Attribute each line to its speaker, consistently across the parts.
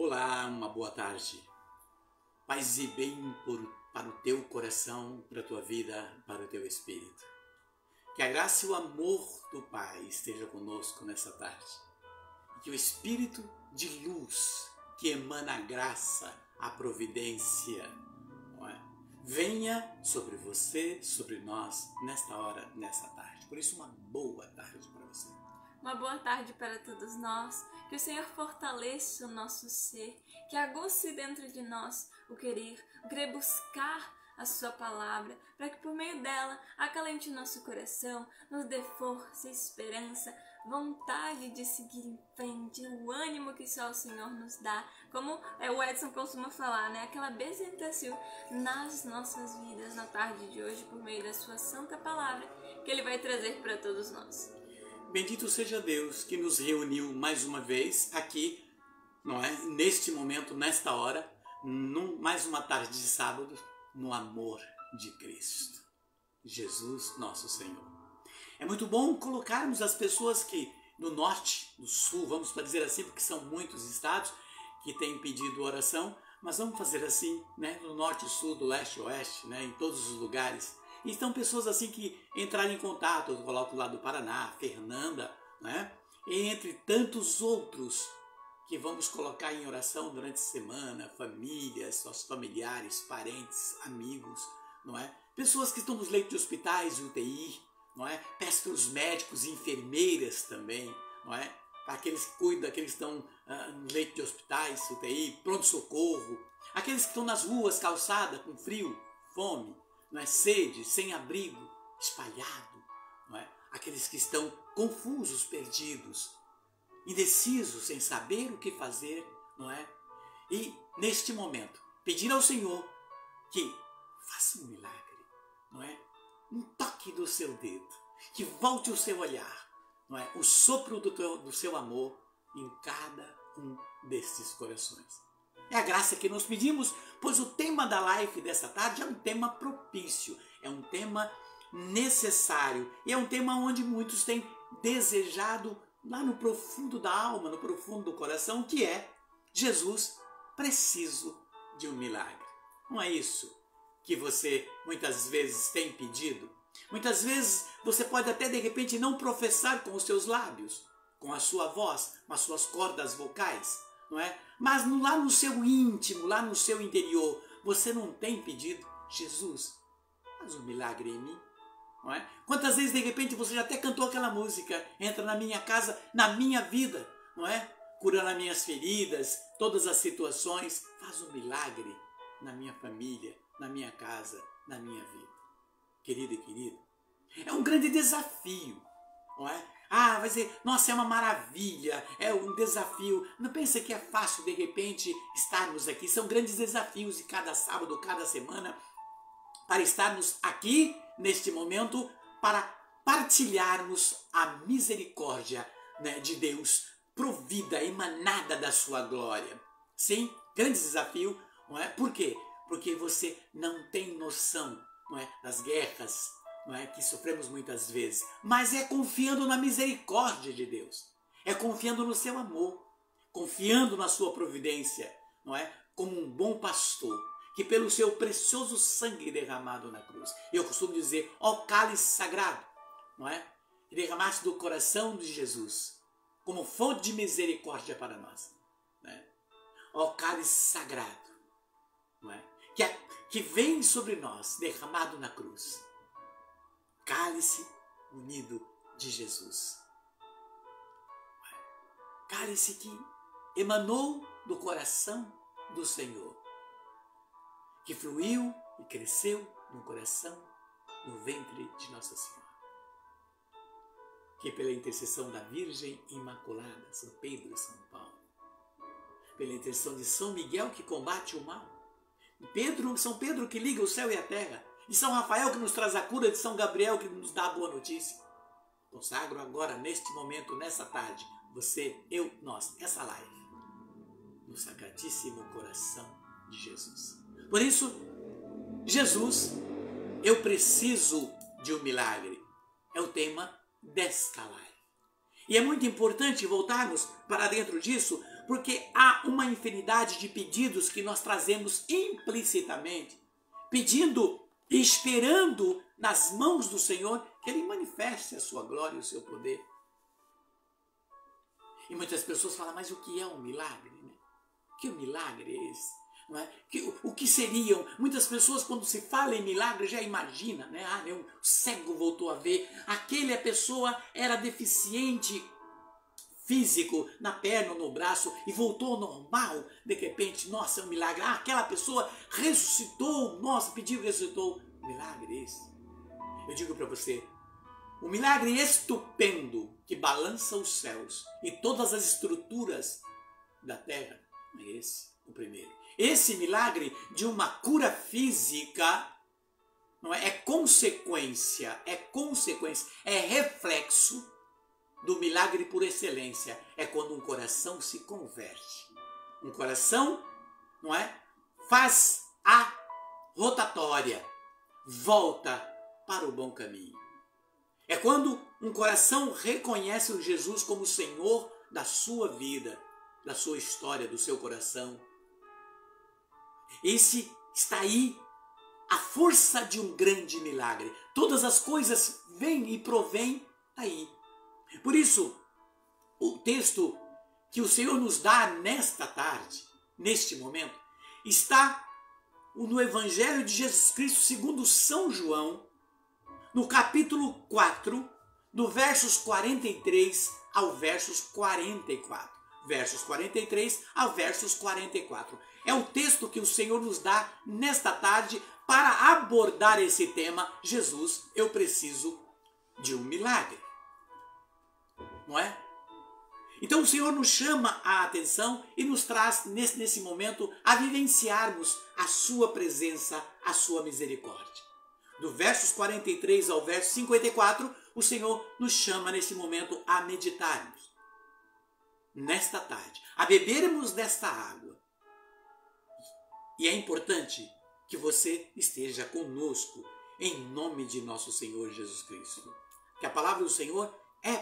Speaker 1: Olá, uma boa tarde. Paz e bem para o teu coração, para a tua vida, para o teu espírito. Que a graça e o amor do Pai esteja conosco nessa tarde. E que o Espírito de luz que emana a graça, a providência, venha sobre você, sobre nós, nesta hora, nessa tarde. Por isso, uma boa tarde para você.
Speaker 2: Uma boa tarde para todos nós, que o Senhor fortaleça o nosso ser, que aguce dentro de nós o querer buscar a sua palavra, para que por meio dela acalente o nosso coração, nos dê força, esperança, vontade de seguir em frente, o ânimo que só o Senhor nos dá, como o Edson costuma falar, né? Aquela bezetacil nas nossas vidas na tarde de hoje, por meio da sua santa palavra, que Ele vai trazer para todos nós.
Speaker 1: Bendito seja Deus que nos reuniu mais uma vez aqui, neste momento, nesta hora, mais uma tarde de sábado, no amor de Cristo, Jesus nosso Senhor. É muito bom colocarmos as pessoas que do norte, do sul, vamos dizer assim, porque são muitos estados que têm pedido oração, mas vamos fazer assim, do norte, sul, do leste, oeste, em todos os lugares. Então, pessoas assim que entraram em contato, eu coloco lá do Paraná, Fernanda, e entre tantos outros que vamos colocar em oração durante a semana, famílias, nossos familiares, parentes, amigos, Pessoas que estão nos leitos de hospitais, UTI, Peço pelos médicos e enfermeiras também, Para aqueles que cuidam, aqueles que estão no leito de hospitais, UTI, pronto-socorro, aqueles que estão nas ruas, calçada, com frio, fome, sede, sem abrigo, espalhado, aqueles que estão confusos, perdidos, indecisos, sem saber o que fazer, E neste momento, pedir ao Senhor que faça um milagre, um toque do seu dedo, que volte o seu olhar, o sopro do seu amor em cada um destes corações. É a graça que nós pedimos, pois o tema da live dessa tarde é um tema propício, é um tema necessário e é um tema onde muitos têm desejado lá no profundo da alma, no profundo do coração, que é Jesus preciso de um milagre. Não é isso que você muitas vezes tem pedido? Muitas vezes você pode até de repente não professar com os seus lábios, com a sua voz, com as suas cordas vocais, Mas lá no seu íntimo, lá no seu interior, você não tem pedido: Jesus, faz um milagre em mim, Quantas vezes de repente você já até cantou aquela música: entra na minha casa, na minha vida, Curando as minhas feridas, todas as situações, faz um milagre na minha família, na minha casa, na minha vida. Querido e querido, é um grande desafio, vai dizer, nossa, é uma maravilha, é um desafio. Não pensa que é fácil de repente estarmos aqui. São grandes desafios de cada sábado, cada semana, para estarmos aqui neste momento, para partilharmos a misericórdia de Deus, provida, emanada da sua glória. Sim, grande desafio, Por quê? Porque você não tem noção, das guerras, que sofremos muitas vezes, mas é confiando na misericórdia de Deus, é confiando no seu amor, confiando na sua providência, como um bom pastor, que pelo seu precioso sangue derramado na cruz, eu costumo dizer, ó cálice sagrado, que derramaste do coração de Jesus, como fonte de misericórdia para nós, ó cálice sagrado, que vem sobre nós, derramado na cruz, cálice unido de Jesus. Cálice que emanou do coração do Senhor, que fluiu e cresceu no coração, no ventre de Nossa Senhora. Que pela intercessão da Virgem Imaculada, São Pedro e São Paulo, pela intercessão de São Miguel que combate o mal, São Pedro que liga o céu e a terra, de São Rafael que nos traz a cura, de São Gabriel que nos dá a boa notícia. Consagro agora, neste momento, nessa tarde, você, eu, nós, essa live, no Sacratíssimo Coração de Jesus. Por isso, Jesus, eu preciso de um milagre, é o tema desta live. E é muito importante voltarmos para dentro disso, porque há uma infinidade de pedidos que nós trazemos implicitamente, pedindo e esperando nas mãos do Senhor que Ele manifeste a sua glória e o seu poder. E muitas pessoas falam, mas o que é um milagre? Né? Que milagre é esse? Não é? O que seriam? Muitas pessoas, quando se fala em milagre, já imagina, né? O cego voltou a ver, a pessoa era deficiente físico na perna ou no braço e voltou ao normal, de repente, nossa, é um milagre. Aquela pessoa ressuscitou, nossa, pediu, ressuscitou. Milagre esse. Eu digo para você, o milagre estupendo que balança os céus e todas as estruturas da terra, é esse o primeiro. Esse milagre de uma cura física não é consequência, é reflexo do milagre por excelência. É quando um coração se converte. Um coração, não é? Faz a rotatória, volta para o bom caminho. É quando um coração reconhece o Jesus como Senhor da sua vida, da sua história, do seu coração. Esse está aí a força de um grande milagre. Todas as coisas vêm e provêm aí. Por isso, o texto que o Senhor nos dá nesta tarde, neste momento, está no Evangelho de Jesus Cristo segundo São João, no capítulo 4, do versos 43 ao versos 44. Versos 43 ao versos 44. É o texto que o Senhor nos dá nesta tarde para abordar esse tema. Jesus, eu preciso de um milagre. Não é? Então o Senhor nos chama a atenção e nos traz nesse momento a vivenciarmos a sua presença, a sua misericórdia. Do versos 43 ao verso 54, o Senhor nos chama nesse momento a meditarmos. Nesta tarde, a bebermos desta água. E é importante que você esteja conosco em nome de nosso Senhor Jesus Cristo. Que a palavra do Senhor é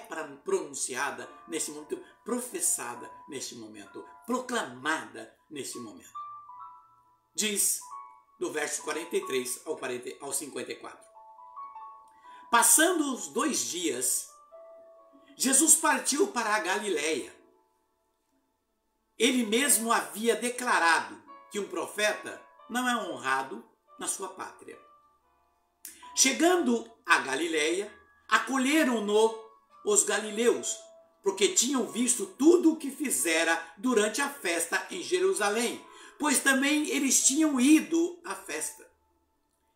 Speaker 1: pronunciada nesse momento, professada neste momento, proclamada neste momento. Diz do verso 43 ao 54. Passando os 2 dias, Jesus partiu para a Galileia. Ele mesmo havia declarado que um profeta não é honrado na sua pátria. Chegando a Galileia, acolheram-no os galileus, porque tinham visto tudo o que fizera durante a festa em Jerusalém, pois também eles tinham ido à festa.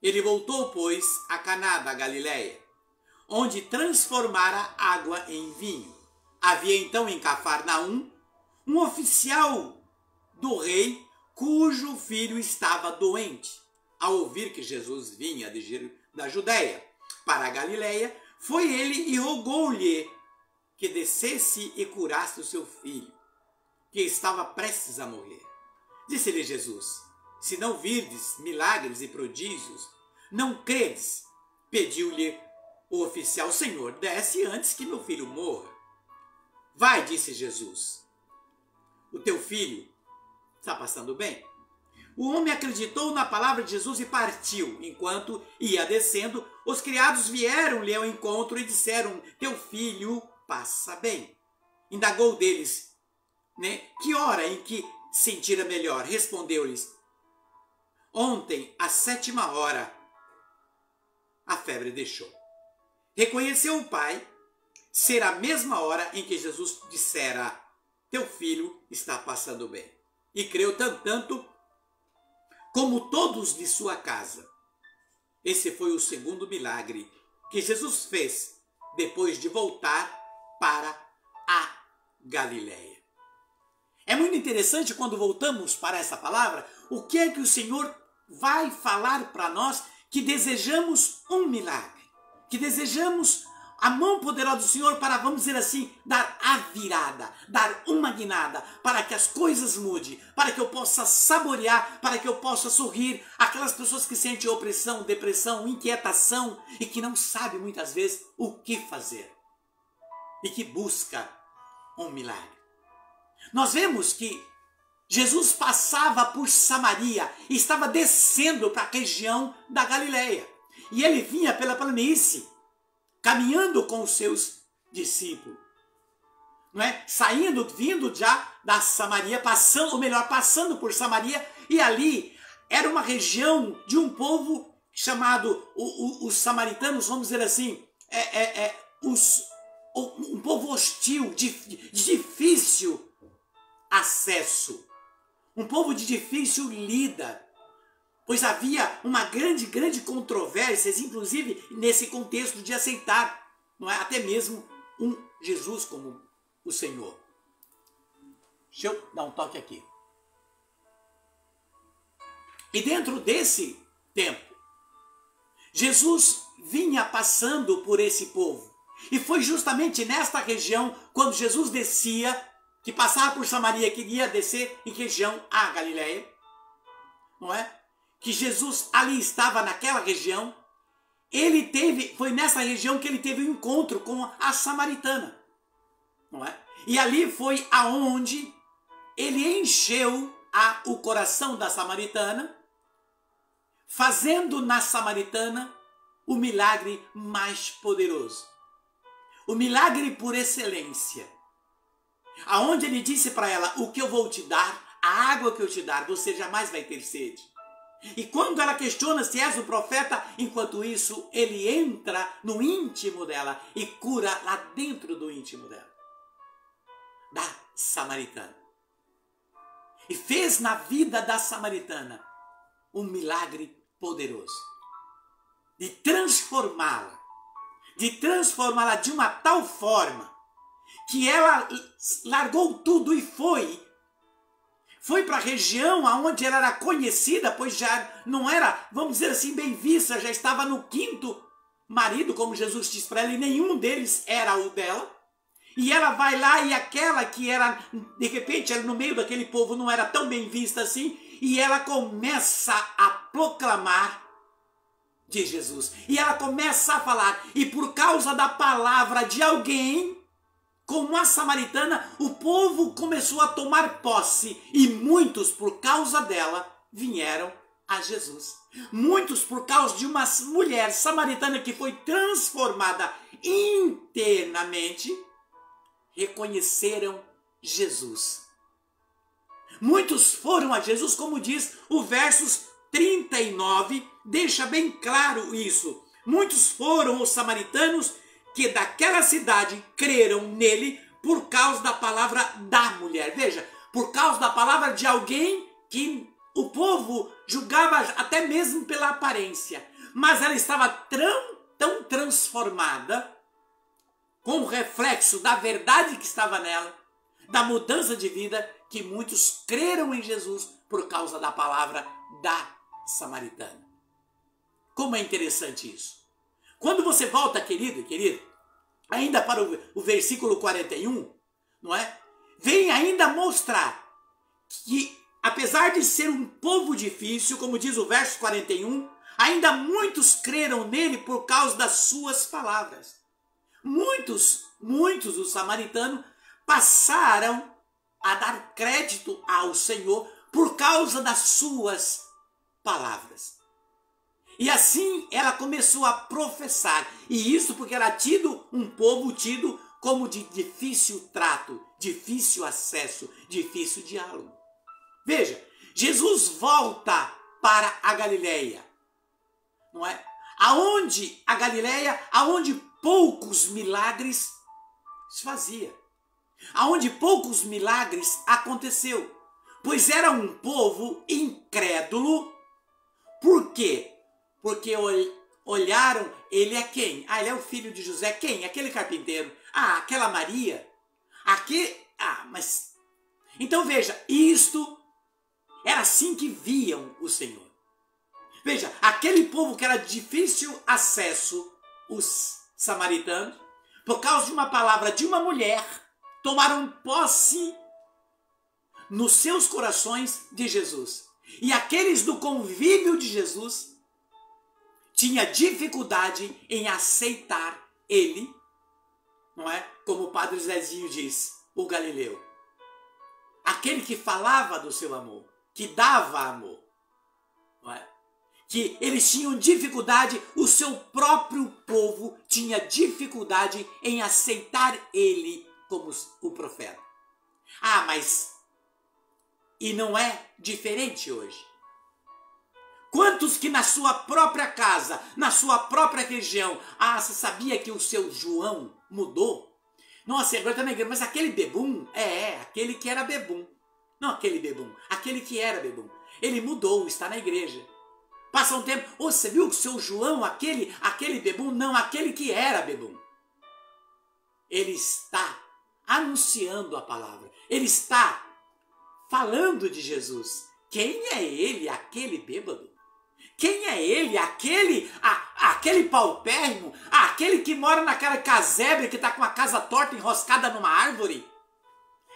Speaker 1: Ele voltou, pois, a Caná da Galileia, onde transformara água em vinho. Havia então em Cafarnaum um oficial do rei cujo filho estava doente. Ao ouvir que Jesus vinha da Judéia para a Galileia, foi ele e rogou-lhe que descesse e curasse o seu filho, que estava prestes a morrer. Disse-lhe Jesus, se não virdes milagres e prodígios, não credes. Pediu-lhe o oficial, Senhor, desce antes que meu filho morra. Vai, disse Jesus, o teu filho está passando bem. O homem acreditou na palavra de Jesus e partiu. Enquanto ia descendo, os criados vieram-lhe ao encontro e disseram, teu filho passa bem. Indagou deles, que hora em que sentira melhor? Respondeu-lhes, ontem, às 7ª hora, a febre deixou. Reconheceu o pai ser a mesma hora em que Jesus dissera, teu filho está passando bem. E creu tanto como todos de sua casa. Esse foi o segundo milagre que Jesus fez depois de voltar para a Galileia. É muito interessante quando voltamos para essa palavra, o que é que o Senhor vai falar para nós que desejamos um milagre, que desejamos a mão poderosa do Senhor para, vamos dizer assim, dar a virada, dar uma guinada, para que as coisas mudem, para que eu possa saborear, para que eu possa sorrir. Aquelas pessoas que sentem opressão, depressão, inquietação e que não sabem muitas vezes o que fazer. e que busca um milagre. Nós vemos que Jesus passava por Samaria e estava descendo para a região da Galileia. E ele vinha pela planície, caminhando com os seus discípulos. Não é? Vindo já da Samaria, passando por Samaria, e ali era uma região de um povo chamado os samaritanos, vamos dizer assim, um povo hostil, de difícil acesso, um povo de difícil lida, pois havia uma grande controvérsia, inclusive nesse contexto de aceitar, não é, até mesmo um Jesus como o Senhor. Deixa eu dar um toque aqui. E dentro desse tempo, Jesus vinha passando por esse povo. E foi justamente nesta região, quando Jesus descia, que passava por Samaria, queria descer em região à Galileia, não é? Que Jesus ali estava naquela região. Foi nessa região que ele teve um encontro com a samaritana, não é? E ali foi aonde ele encheu o coração da samaritana, fazendo na samaritana o milagre mais poderoso. O milagre por excelência. Aonde ele disse para ela, o que eu vou te dar, a água que eu te dar, você jamais vai ter sede. E quando ela questiona se és o profeta, enquanto isso, ele entra no íntimo dela e cura lá dentro do íntimo dela, da samaritana. E fez na vida da samaritana um milagre poderoso. De transformá-la de uma tal forma que ela largou tudo e foi para a região onde ela era conhecida, pois já não era, vamos dizer assim, bem vista, já estava no 5º marido, como Jesus disse para ela, e nenhum deles era o dela. E ela vai lá e aquela que era, de repente, no meio daquele povo não era tão bem vista assim, e ela começa a proclamar de Jesus. E ela começa a falar, e por causa da palavra de alguém, como a samaritana, o povo começou a tomar posse, e muitos, por causa dela, vieram a Jesus. Muitos, por causa de uma mulher samaritana que foi transformada internamente, reconheceram Jesus. Muitos foram a Jesus, como diz o versos 39, deixa bem claro isso. Muitos foram os samaritanos que daquela cidade creram nele por causa da palavra da mulher. Veja, por causa da palavra de alguém que o povo julgava até mesmo pela aparência. Mas ela estava tão transformada, com o reflexo da verdade que estava nela, da mudança de vida, que muitos creram em Jesus por causa da palavra da samaritana. Como é interessante isso. Quando você volta, querido e querida, ainda para o versículo 41, não é? Vem ainda mostrar que, apesar de ser um povo difícil, como diz o verso 41, ainda muitos creram nele por causa das suas palavras. Muitos os samaritanos passaram a dar crédito ao Senhor por causa das suas palavras. E assim ela começou a professar. E isso porque era um povo tido como de difícil trato, difícil acesso, difícil diálogo. Veja, Jesus volta para a Galileia, não é? Aonde a Galileia, aonde poucos milagres se fazia, aonde poucos milagres aconteceu, pois era um povo incrédulo. Por quê? Porque olharam, ele é quem? Ah, ele é o filho de José. Quem? Aquele carpinteiro. Ah, aquela Maria. Mas... Então veja, isto era assim que viam o Senhor. Veja, aquele povo que era de difícil acesso, os samaritanos, por causa de uma palavra de uma mulher, tomaram posse nos seus corações de Jesus. E aqueles do convívio de Jesus tinha dificuldade em aceitar ele, não é? Como o padre Zezinho diz, o Galileu. Aquele que falava do seu amor, que dava amor, não é? Que eles tinham dificuldade, o seu próprio povo tinha dificuldade em aceitar ele como o profeta. Ah, mas e não é diferente hoje? Quantos que na sua própria casa, na sua própria região, você sabia que o seu João mudou? Nossa, agora está na igreja, mas aquele bebum, aquele que era bebum. Não aquele bebum, aquele que era bebum. Ele mudou, está na igreja. Passa um tempo, você viu o seu João, aquele bebum? Não, aquele que era bebum. Ele está anunciando a palavra. Ele está falando de Jesus. Quem é ele, aquele bêbado? Quem é ele, aquele paupérrimo, aquele que mora naquela casebre que está com a casa torta enroscada numa árvore?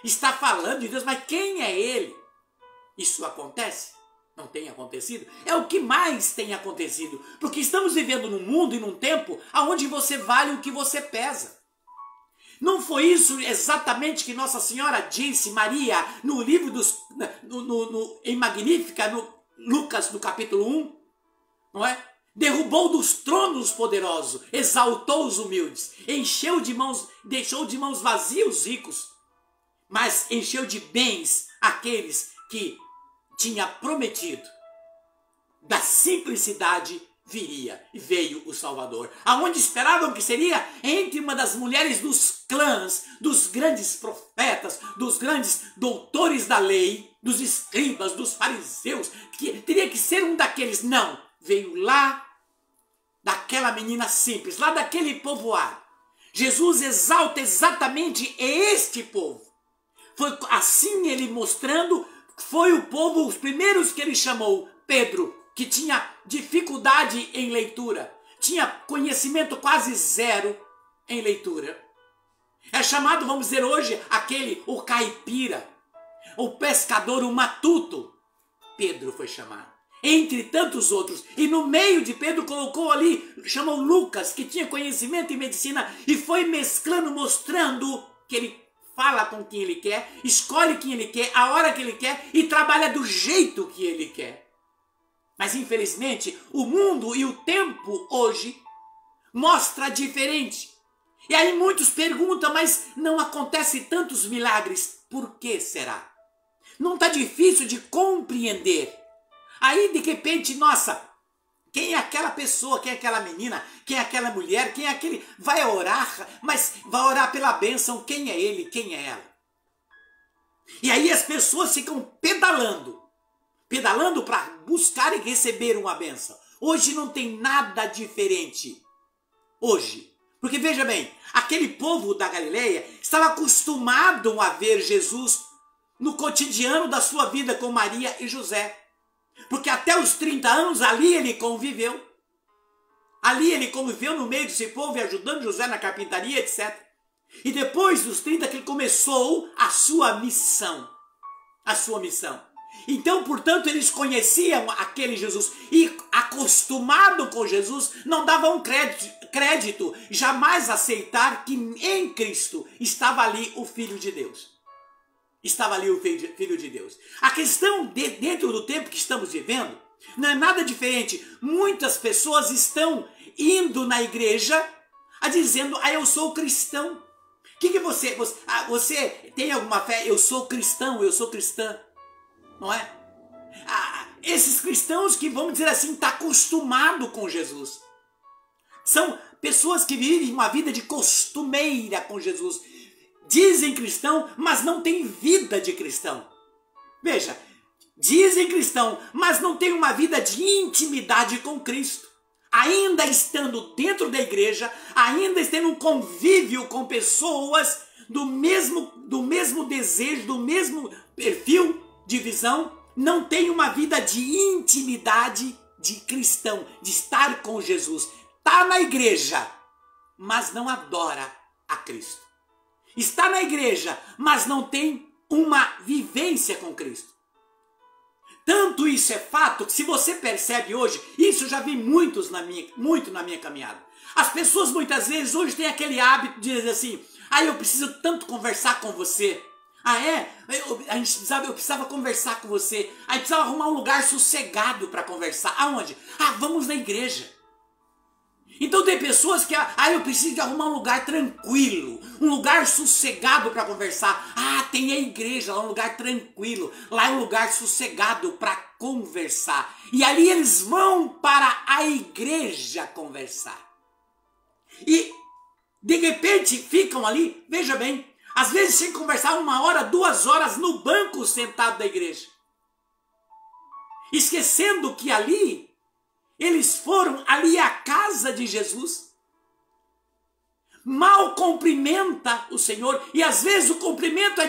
Speaker 1: Está falando de Deus, mas quem é ele? Isso acontece? Não tem acontecido? É o que mais tem acontecido, porque estamos vivendo num mundo e num tempo onde você vale o que você pesa. Não foi isso exatamente que Nossa Senhora disse, Maria, no livro em Magnífica, no Lucas, no capítulo 1? Não é? Derrubou dos tronos os poderosos, exaltou os humildes, deixou de mãos vazias os ricos, mas encheu de bens aqueles que tinha prometido. Da simplicidade veio o Salvador. Aonde esperavam que seria entre uma das mulheres dos clãs, dos grandes profetas, dos grandes doutores da lei, dos escribas, dos fariseus, que teria que ser um daqueles. Não, veio lá daquela menina simples, lá daquele povoado. Jesus exalta exatamente este povo. Foi assim ele mostrando, foi o povo, os primeiros que ele chamou, Pedro, que tinha dificuldade em leitura, tinha conhecimento quase zero em leitura. É chamado, vamos dizer hoje, o caipira, o pescador, o matuto. Pedro foi chamado, entre tantos outros. E no meio de Pedro colocou ali, chamou Lucas, que tinha conhecimento em medicina, e foi mesclando, mostrando que ele fala com quem ele quer, escolhe quem ele quer, a hora que ele quer, e trabalha do jeito que ele quer. Mas infelizmente o mundo e o tempo hoje mostra diferente. E aí muitos perguntam, mas não acontece tantos milagres, por que será? Não está difícil de compreender. Aí de repente, nossa, quem é aquela pessoa, quem é aquela menina, quem é aquela mulher, quem é aquele... Vai orar, mas vai orar pela bênção, quem é ele, quem é ela? E aí as pessoas ficam pedalando para buscar e receber uma bênção. Hoje não tem nada diferente. Hoje. Porque veja bem, aquele povo da Galileia estava acostumado a ver Jesus no cotidiano da sua vida com Maria e José. Porque até os 30 anos ali ele conviveu. Ali ele conviveu no meio desse povo e ajudando José na carpintaria, etc. E depois dos 30 que ele começou a sua missão. A sua missão. Então, portanto, eles conheciam aquele Jesus e, acostumado com Jesus, não davam crédito, jamais aceitar que em Cristo estava ali o Filho de Deus. Estava ali o Filho de Deus. A questão dentro do tempo que estamos vivendo não é nada diferente. Muitas pessoas estão indo na igreja dizendo, eu sou cristão. Que você tem alguma fé? Eu sou cristão, eu sou cristã. Não é? Esses cristãos que, vamos dizer assim, estão acostumados com Jesus. São pessoas que vivem uma vida de costumeira com Jesus. Dizem cristão, mas não têm vida de cristão. Veja, dizem cristão, mas não têm uma vida de intimidade com Cristo. Ainda estando dentro da igreja, ainda estando um convívio com pessoas do mesmo desejo, do mesmo perfil de visão, não tem uma vida de intimidade de cristão, de estar com Jesus. Está na igreja, mas não adora a Cristo. Está na igreja, mas não tem uma vivência com Cristo. Tanto isso é fato que, se você percebe hoje, isso eu já vi muito na minha caminhada. As pessoas muitas vezes hoje têm aquele hábito de dizer assim, Ah, eu preciso tanto conversar com você. Ah, é? Eu precisava conversar com você. Aí precisava arrumar um lugar sossegado para conversar. Aonde? Ah, vamos na igreja. Então tem pessoas que, eu preciso de arrumar um lugar tranquilo, um lugar sossegado para conversar. Ah, tem a igreja, lá um lugar tranquilo, lá é um lugar sossegado para conversar. E ali eles vão para a igreja conversar. E de repente ficam ali, veja bem, às vezes tem que conversar 1 hora, 2 horas no banco sentado da igreja. Esquecendo que ali, eles foram ali à casa de Jesus. Mal cumprimenta o Senhor. E às vezes o cumprimento é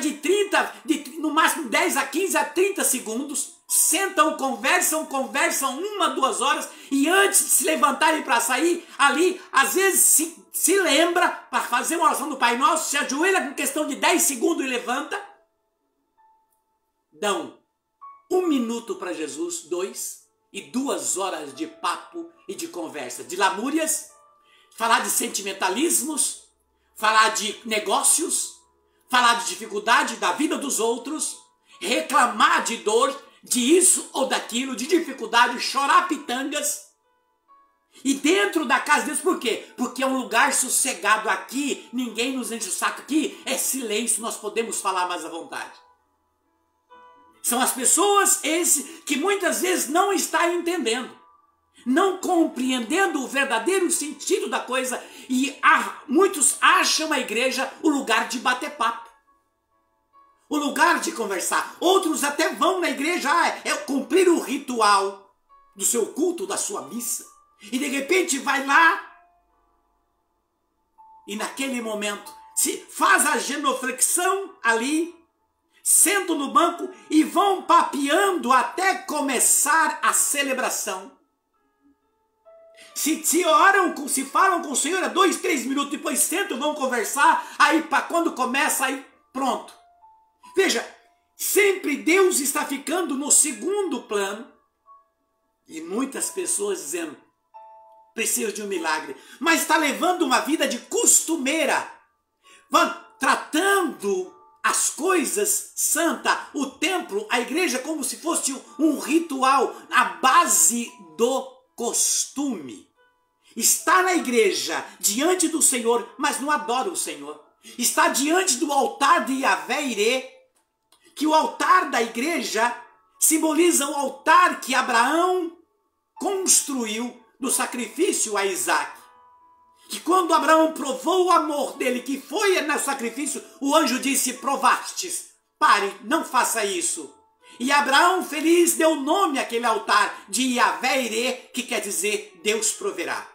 Speaker 1: no máximo 10 a 15 a 30 segundos. Sentam, conversam 1, 2 horas. E antes de se levantarem para sair, ali, às vezes se lembra para fazer uma oração do Pai Nosso, se ajoelha com questão de 10 segundos e levanta. Dão 1 minuto para Jesus, 2 e 2 horas de papo e de conversa, de lamúrias, falar de sentimentalismos, falar de negócios, falar de dificuldade da vida dos outros, reclamar de dor, de isso ou daquilo, de dificuldade, chorar pitangas. E dentro da casa de Deus, por quê? Porque é um lugar sossegado aqui, ninguém nos enche o saco aqui, é silêncio, nós podemos falar mais à vontade. São as pessoas que muitas vezes não estão entendendo, não compreendendo o verdadeiro sentido da coisa, e muitos acham a igreja o lugar de bater papo, o lugar de conversar. Outros até vão na igreja, é cumprir o ritual do seu culto, da sua missa, e de repente vai lá, e naquele momento se faz a genuflexão ali, sentam no banco e vão papeando até começar a celebração. Se oram, se falam com o Senhor, 2, 3 minutos, depois sentam, vão conversar, aí quando começa, aí pronto. Veja, sempre Deus está ficando no segundo plano, e muitas pessoas dizendo, preciso de um milagre, mas está levando uma vida de costumeira, tratando as coisas santas, o templo, a igreja, como se fosse um ritual, a base do costume. Está na igreja, diante do Senhor, mas não adora o Senhor. Está diante do altar de Yahvé-Irê, que o altar da igreja simboliza o altar que Abraão construiu do sacrifício a Isaac. Que quando Abraão provou o amor dele, que foi no sacrifício, o anjo disse, provastes, pare, não faça isso. E Abraão feliz deu nome àquele altar de Yahvé-Irê, que quer dizer Deus proverá.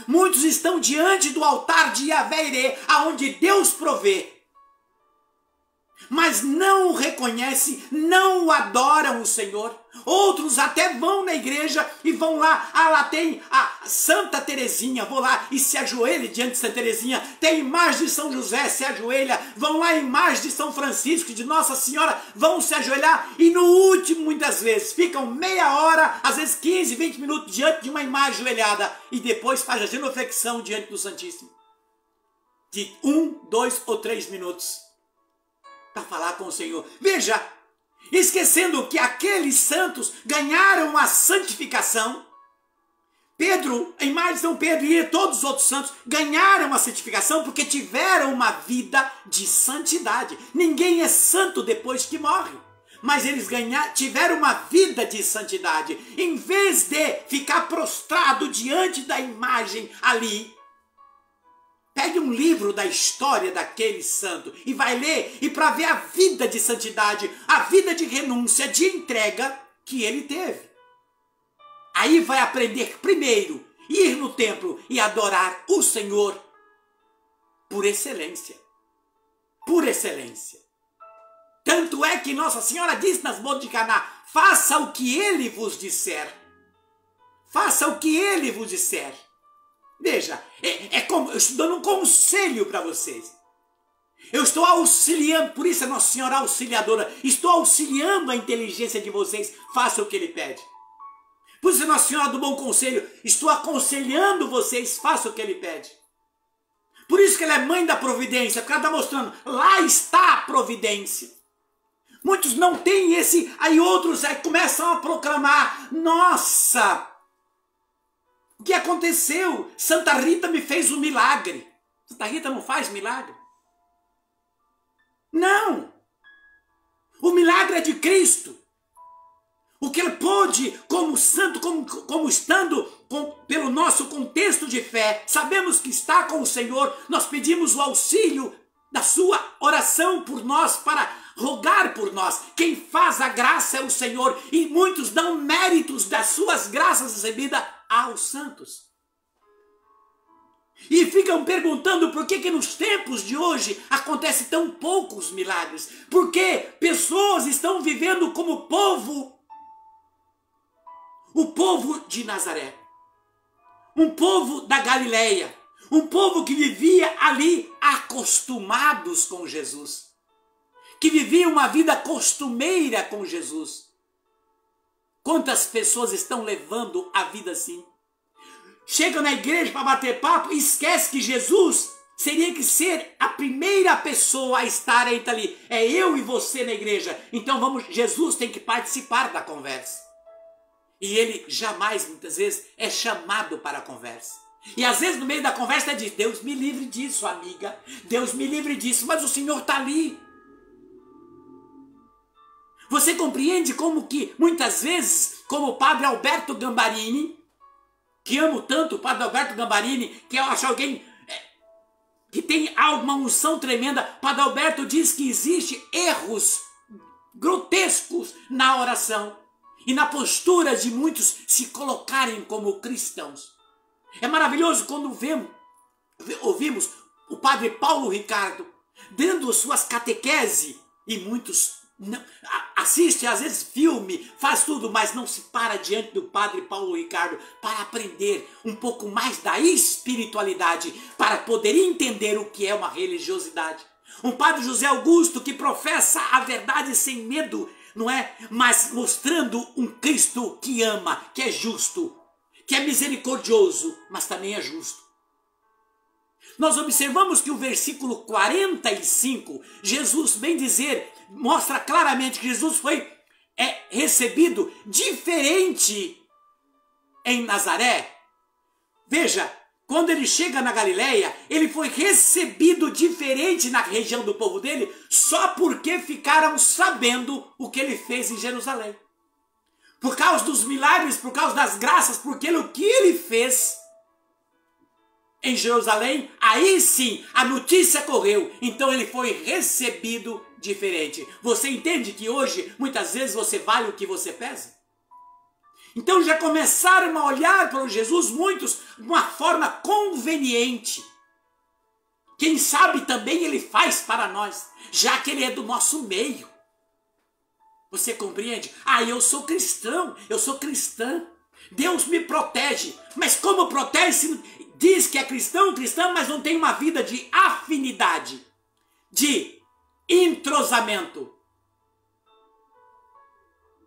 Speaker 1: Muitos estão diante do altar de Yahvé-Irê, aonde Deus provê, mas não o reconhecem, não o adoram o Senhor. Outros até vão na igreja e vão lá, lá tem a Santa Teresinha, vou lá e se ajoelha diante de Santa Teresinha, tem imagem de São José, se ajoelha, vão lá imagem de São Francisco, de Nossa Senhora, vão se ajoelhar e no último muitas vezes ficam meia hora, às vezes 15, 20 minutos diante de uma imagem ajoelhada e depois faz a genuflexão diante do Santíssimo de 1, 2 ou 3 minutos para falar com o Senhor. Veja, esquecendo que aqueles santos ganharam a santificação. Pedro, a imagem de São Pedro e todos os outros santos ganharam a santificação porque tiveram uma vida de santidade. Ninguém é santo depois que morre, mas eles tiveram uma vida de santidade. Em vez de ficar prostrado diante da imagem ali, pegue um livro da história daquele santo e vai ler, e para ver a vida de santidade, a vida de renúncia, de entrega que ele teve. Aí vai aprender primeiro, ir no templo e adorar o Senhor por excelência. Por excelência. Tanto é que Nossa Senhora diz nas bodas de Caná, faça o que ele vos disser. Faça o que ele vos disser. Veja, como eu estou dando um conselho para vocês. Eu estou auxiliando, por isso é Nossa Senhora Auxiliadora. Estou auxiliando a inteligência de vocês. Faça o que Ele pede. Por isso é Nossa Senhora do Bom Conselho. Estou aconselhando vocês. Faça o que Ele pede. Por isso que ela é mãe da providência, porque ela está mostrando, lá está a providência. Muitos não têm esse, aí outros aí começam a proclamar, nossa, o que aconteceu? Santa Rita me fez um milagre. Santa Rita não faz milagre? Não! O milagre é de Cristo. O que ele pôde, como santo, como estando pelo nosso contexto de fé, sabemos que está com o Senhor, nós pedimos o auxílio da sua oração por nós, para rogar por nós. Quem faz a graça é o Senhor, e muitos dão méritos das suas graças recebidas aos santos. E ficam perguntando por que nos tempos de hoje acontecem tão poucos milagres. Porque pessoas estão vivendo como o povo de Nazaré, um povo da Galileia, um povo que vivia ali acostumados com Jesus, que vivia uma vida costumeira com Jesus. Quantas pessoas estão levando a vida assim? Chegam na igreja para bater papo e esquece que Jesus seria que ser a primeira pessoa a estar ali. É eu e você na igreja. Então Jesus tem que participar da conversa. E ele jamais, muitas vezes, é chamado para a conversa. E às vezes no meio da conversa ele diz, Deus me livre disso, amiga. Deus me livre disso, mas o Senhor está ali. Você compreende como que, muitas vezes, como o padre Alberto Gambarini, que amo tanto o padre Alberto Gambarini, que eu acho alguém que tem uma unção tremenda, padre Alberto diz que existe erros grotescos na oração e na postura de muitos se colocarem como cristãos. É maravilhoso quando ouvimos o padre Paulo Ricardo dando suas catequese e muitos assiste às vezes filme, faz tudo, mas não se para diante do padre Paulo Ricardo para aprender um pouco mais da espiritualidade, para poder entender o que é uma religiosidade. Um padre José Augusto que professa a verdade sem medo, não é? Mas mostrando um Cristo que ama, que é justo, que é misericordioso, mas também é justo. Nós observamos que o versículo 45, Jesus vem dizer, mostra claramente que Jesus foi recebido diferente em Nazaré. Veja, quando ele chega na Galileia, ele foi recebido diferente na região do povo dele, só porque ficaram sabendo o que ele fez em Jerusalém. Por causa dos milagres, por causa das graças, porque o que ele fez em Jerusalém, aí sim a notícia correu, então ele foi recebido diferente. Você entende que hoje, muitas vezes, você vale o que você pesa? Então já começaram a olhar para Jesus, muitos, de uma forma conveniente. Quem sabe também ele faz para nós, já que ele é do nosso meio. Você compreende? Eu sou cristão, eu sou cristã. Deus me protege. Mas como protege se diz que é cristão, mas não tem uma vida de afinidade, de entrosamento,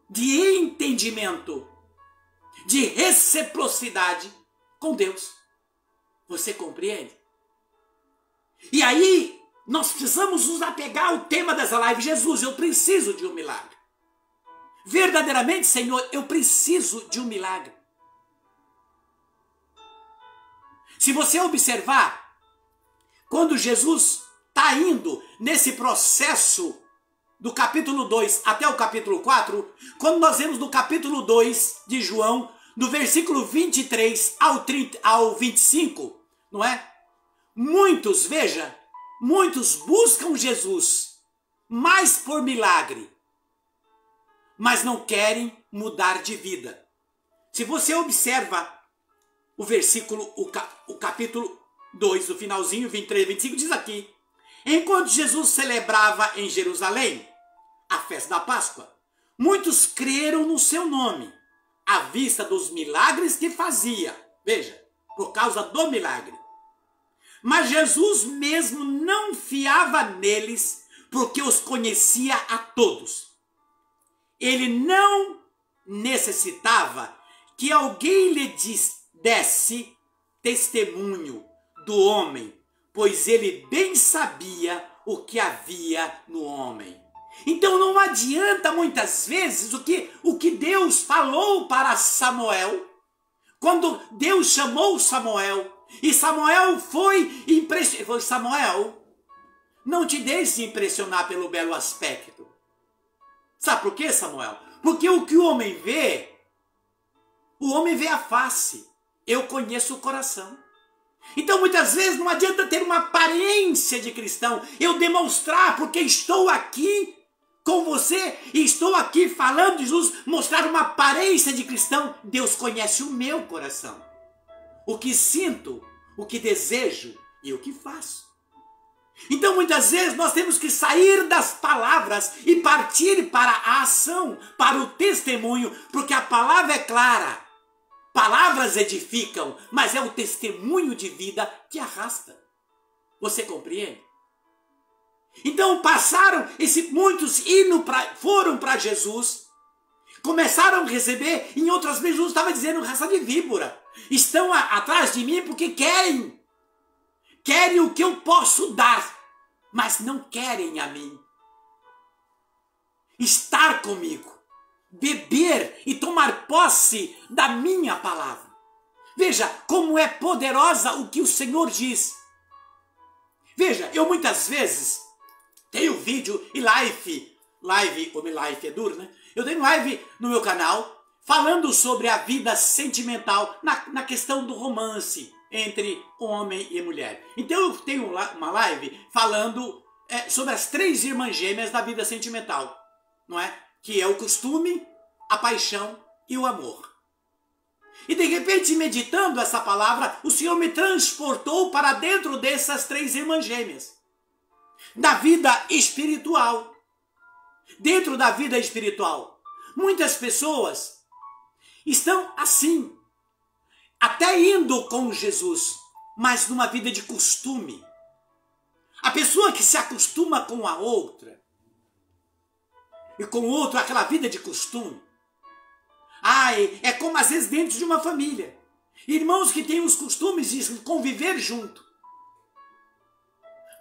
Speaker 1: de entendimento, de reciprocidade com Deus. Você compreende? E aí, nós precisamos nos apegar ao tema dessa live. Jesus, eu preciso de um milagre. Verdadeiramente, Senhor, eu preciso de um milagre. Se você observar, quando Jesus está indo nesse processo do capítulo 2 até o capítulo 4, quando nós vemos no capítulo 2 de João, do versículo 23 ao 25, não é? Muitos buscam Jesus, mais por milagre, mas não querem mudar de vida. Se você observa o versículo, o capítulo 2, o finalzinho, 23 e 25, diz aqui: enquanto Jesus celebrava em Jerusalém a festa da Páscoa, muitos creram no seu nome, à vista dos milagres que fazia. Veja, por causa do milagre. Mas Jesus mesmo não fiava neles, porque os conhecia a todos. Ele não necessitava que alguém lhe desse testemunho do homem, pois ele bem sabia o que havia no homem. Então não adianta muitas vezes o que Deus falou para Samuel, quando Deus chamou Samuel, e Samuel foi impressionado. Samuel, não te deixe impressionar pelo belo aspecto. Sabe por quê, Samuel? Porque o que o homem vê a face. Eu conheço o coração. Então muitas vezes não adianta ter uma aparência de cristão, eu demonstrar porque estou aqui com você e estou aqui falando de Jesus, mostrar uma aparência de cristão. Deus conhece o meu coração, o que sinto, o que desejo e o que faço. Então muitas vezes nós temos que sair das palavras e partir para a ação, para o testemunho, porque a palavra é clara. Palavras edificam, mas é o testemunho de vida que arrasta. Você compreende? Então muitos foram para Jesus, começaram a receber, em outras vezes Jesus estava dizendo, raça de víbora, estão atrás de mim porque querem o que eu posso dar, mas não querem a mim. Estar comigo, beber e tomar posse da minha palavra. Veja como é poderosa o que o Senhor diz. Veja, eu muitas vezes tenho vídeo e live é duro, né? Eu tenho live no meu canal falando sobre a vida sentimental na questão do romance entre homem e mulher. Então eu tenho uma live falando sobre as 3 irmãs gêmeas da vida sentimental, não é? Que é o costume, a paixão e o amor. E de repente, meditando essa palavra, o Senhor me transportou para dentro dessas 3 irmãs gêmeas. Da vida espiritual. Dentro da vida espiritual, muitas pessoas estão assim, até indo com Jesus, mas numa vida de costume. A pessoa que se acostuma com a outra, e com o outro, aquela vida de costume. É como às vezes dentro de uma família. Irmãos que têm os costumes de conviver junto.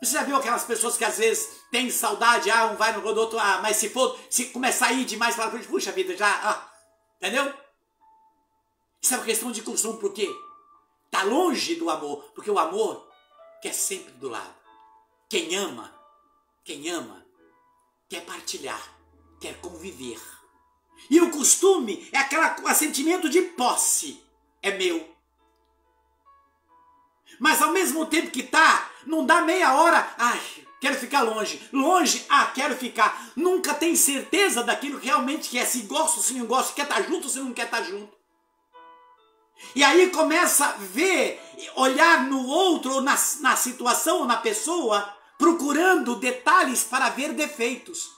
Speaker 1: Você já viu aquelas pessoas que às vezes têm saudade, um vai no rodo, outro, mas se começar a ir demais, fala, puxa vida, entendeu? Isso é uma questão de costume, por quê? Está longe do amor, porque o amor quer sempre do lado. Quem ama, quer partilhar, quer conviver. E o costume é aquele sentimento de posse, é meu. Mas ao mesmo tempo que não dá meia hora, quero ficar longe, quero ficar. Nunca tem certeza daquilo que realmente quer, se gosta ou se não gosta, quer estar junto ou se não quer estar junto. E aí começa a olhar no outro, ou na situação, ou na pessoa, procurando detalhes para ver defeitos.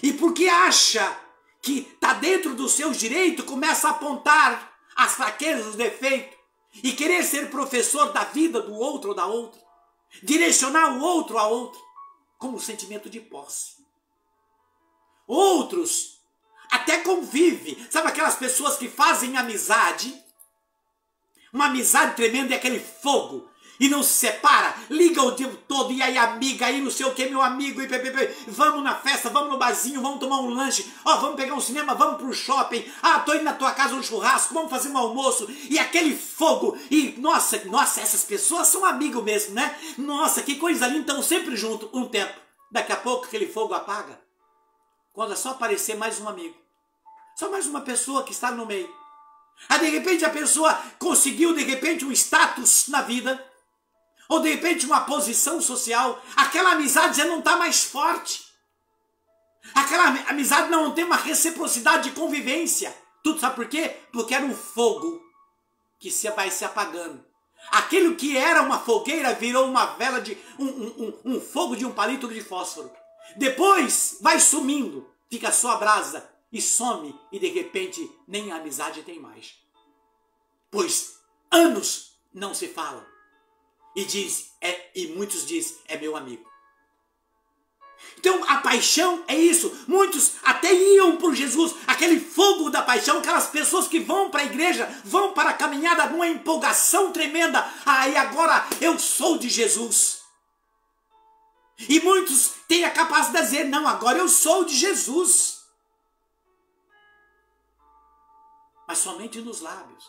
Speaker 1: E porque acha que está dentro dos seus direitos, começa a apontar as fraquezas, os defeitos, e querer ser professor da vida do outro ou da outra, direcionar o outro a outro, com um sentimento de posse. Outros até convivem, sabe aquelas pessoas que fazem amizade, uma amizade tremenda, é aquele fogo, e não se separa, liga o tempo todo, e aí amiga, aí não sei o que, meu amigo, e vamos na festa, vamos no barzinho, vamos tomar um lanche, vamos pegar um cinema, vamos pro shopping, tô indo na tua casa um churrasco, vamos fazer um almoço, e aquele fogo, e nossa, essas pessoas são amigos mesmo, né? Nossa, que coisa linda, estão sempre juntos um tempo, daqui a pouco aquele fogo apaga, quando é só aparecer mais um amigo, só mais uma pessoa que está no meio. De repente a pessoa conseguiu de repente um status na vida, ou de repente uma posição social, aquela amizade já não está mais forte. Aquela amizade não tem uma reciprocidade de convivência. Tudo sabe por quê? Porque era um fogo que vai se apagando. Aquilo que era uma fogueira virou uma vela de um fogo de um palito de fósforo. Depois vai sumindo, fica só a brasa e some, e de repente nem a amizade tem mais. Pois anos não se falam. E muitos dizem, é meu amigo. Então paixão é isso. Muitos até iam por Jesus, aquele fogo da paixão, aquelas pessoas que vão para a igreja, vão para a caminhada numa empolgação tremenda. E agora eu sou de Jesus. E muitos têm a capacidade de dizer, não, agora eu sou de Jesus. Mas somente nos lábios.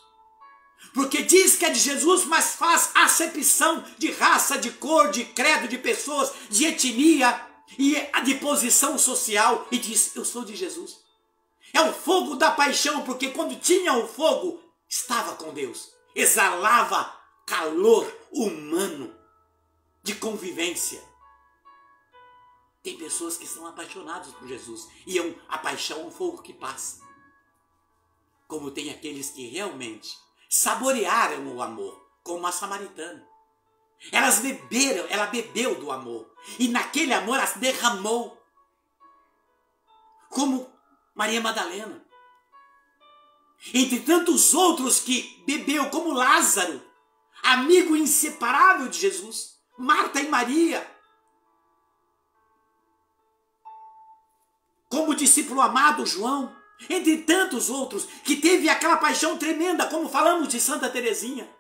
Speaker 1: Porque diz que é de Jesus, mas faz acepção de raça, de cor, de credo, de pessoas, de etnia e de posição social e diz, eu sou de Jesus. É o fogo da paixão, porque quando tinha o fogo, estava com Deus. Exalava calor humano de convivência. Tem pessoas que são apaixonadas por Jesus e a paixão é um fogo que passa. Como tem aqueles que realmente saborearam o amor, como a samaritana. Ela bebeu do amor. E naquele amor ela se derramou. Como Maria Madalena. Entre tantos outros que bebeu, como Lázaro, amigo inseparável de Jesus. Marta e Maria. Como o discípulo amado João. Entre tantos outros que teve aquela paixão tremenda, como falamos de Santa Teresinha,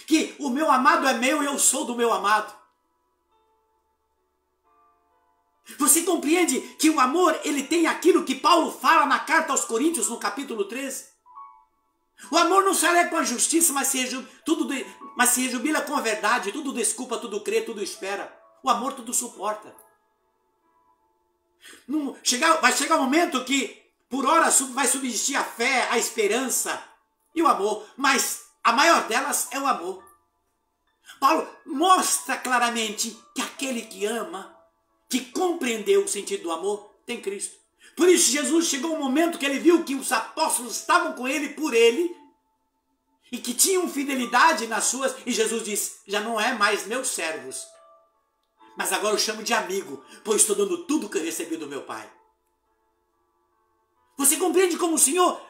Speaker 1: que o meu amado é meu e eu sou do meu amado. Você compreende que o amor, ele tem aquilo que Paulo fala na carta aos Coríntios, no capítulo 13? O amor não se alegra com a justiça, mas se rejubila com a verdade, tudo desculpa, tudo crê, tudo espera. O amor tudo suporta. Vai chegar um momento que por hora vai subsistir a fé, a esperança e o amor, mas a maior delas é o amor. Paulo mostra claramente que aquele que ama, que compreendeu o sentido do amor, tem Cristo. Por isso Jesus chegou um momento que ele viu que os apóstolos estavam com ele por ele e que tinham fidelidade nas suas, e Jesus disse, já não é mais meus servos, mas agora eu chamo de amigo, pois estou dando tudo que eu recebi do meu Pai. Você compreende como o Senhor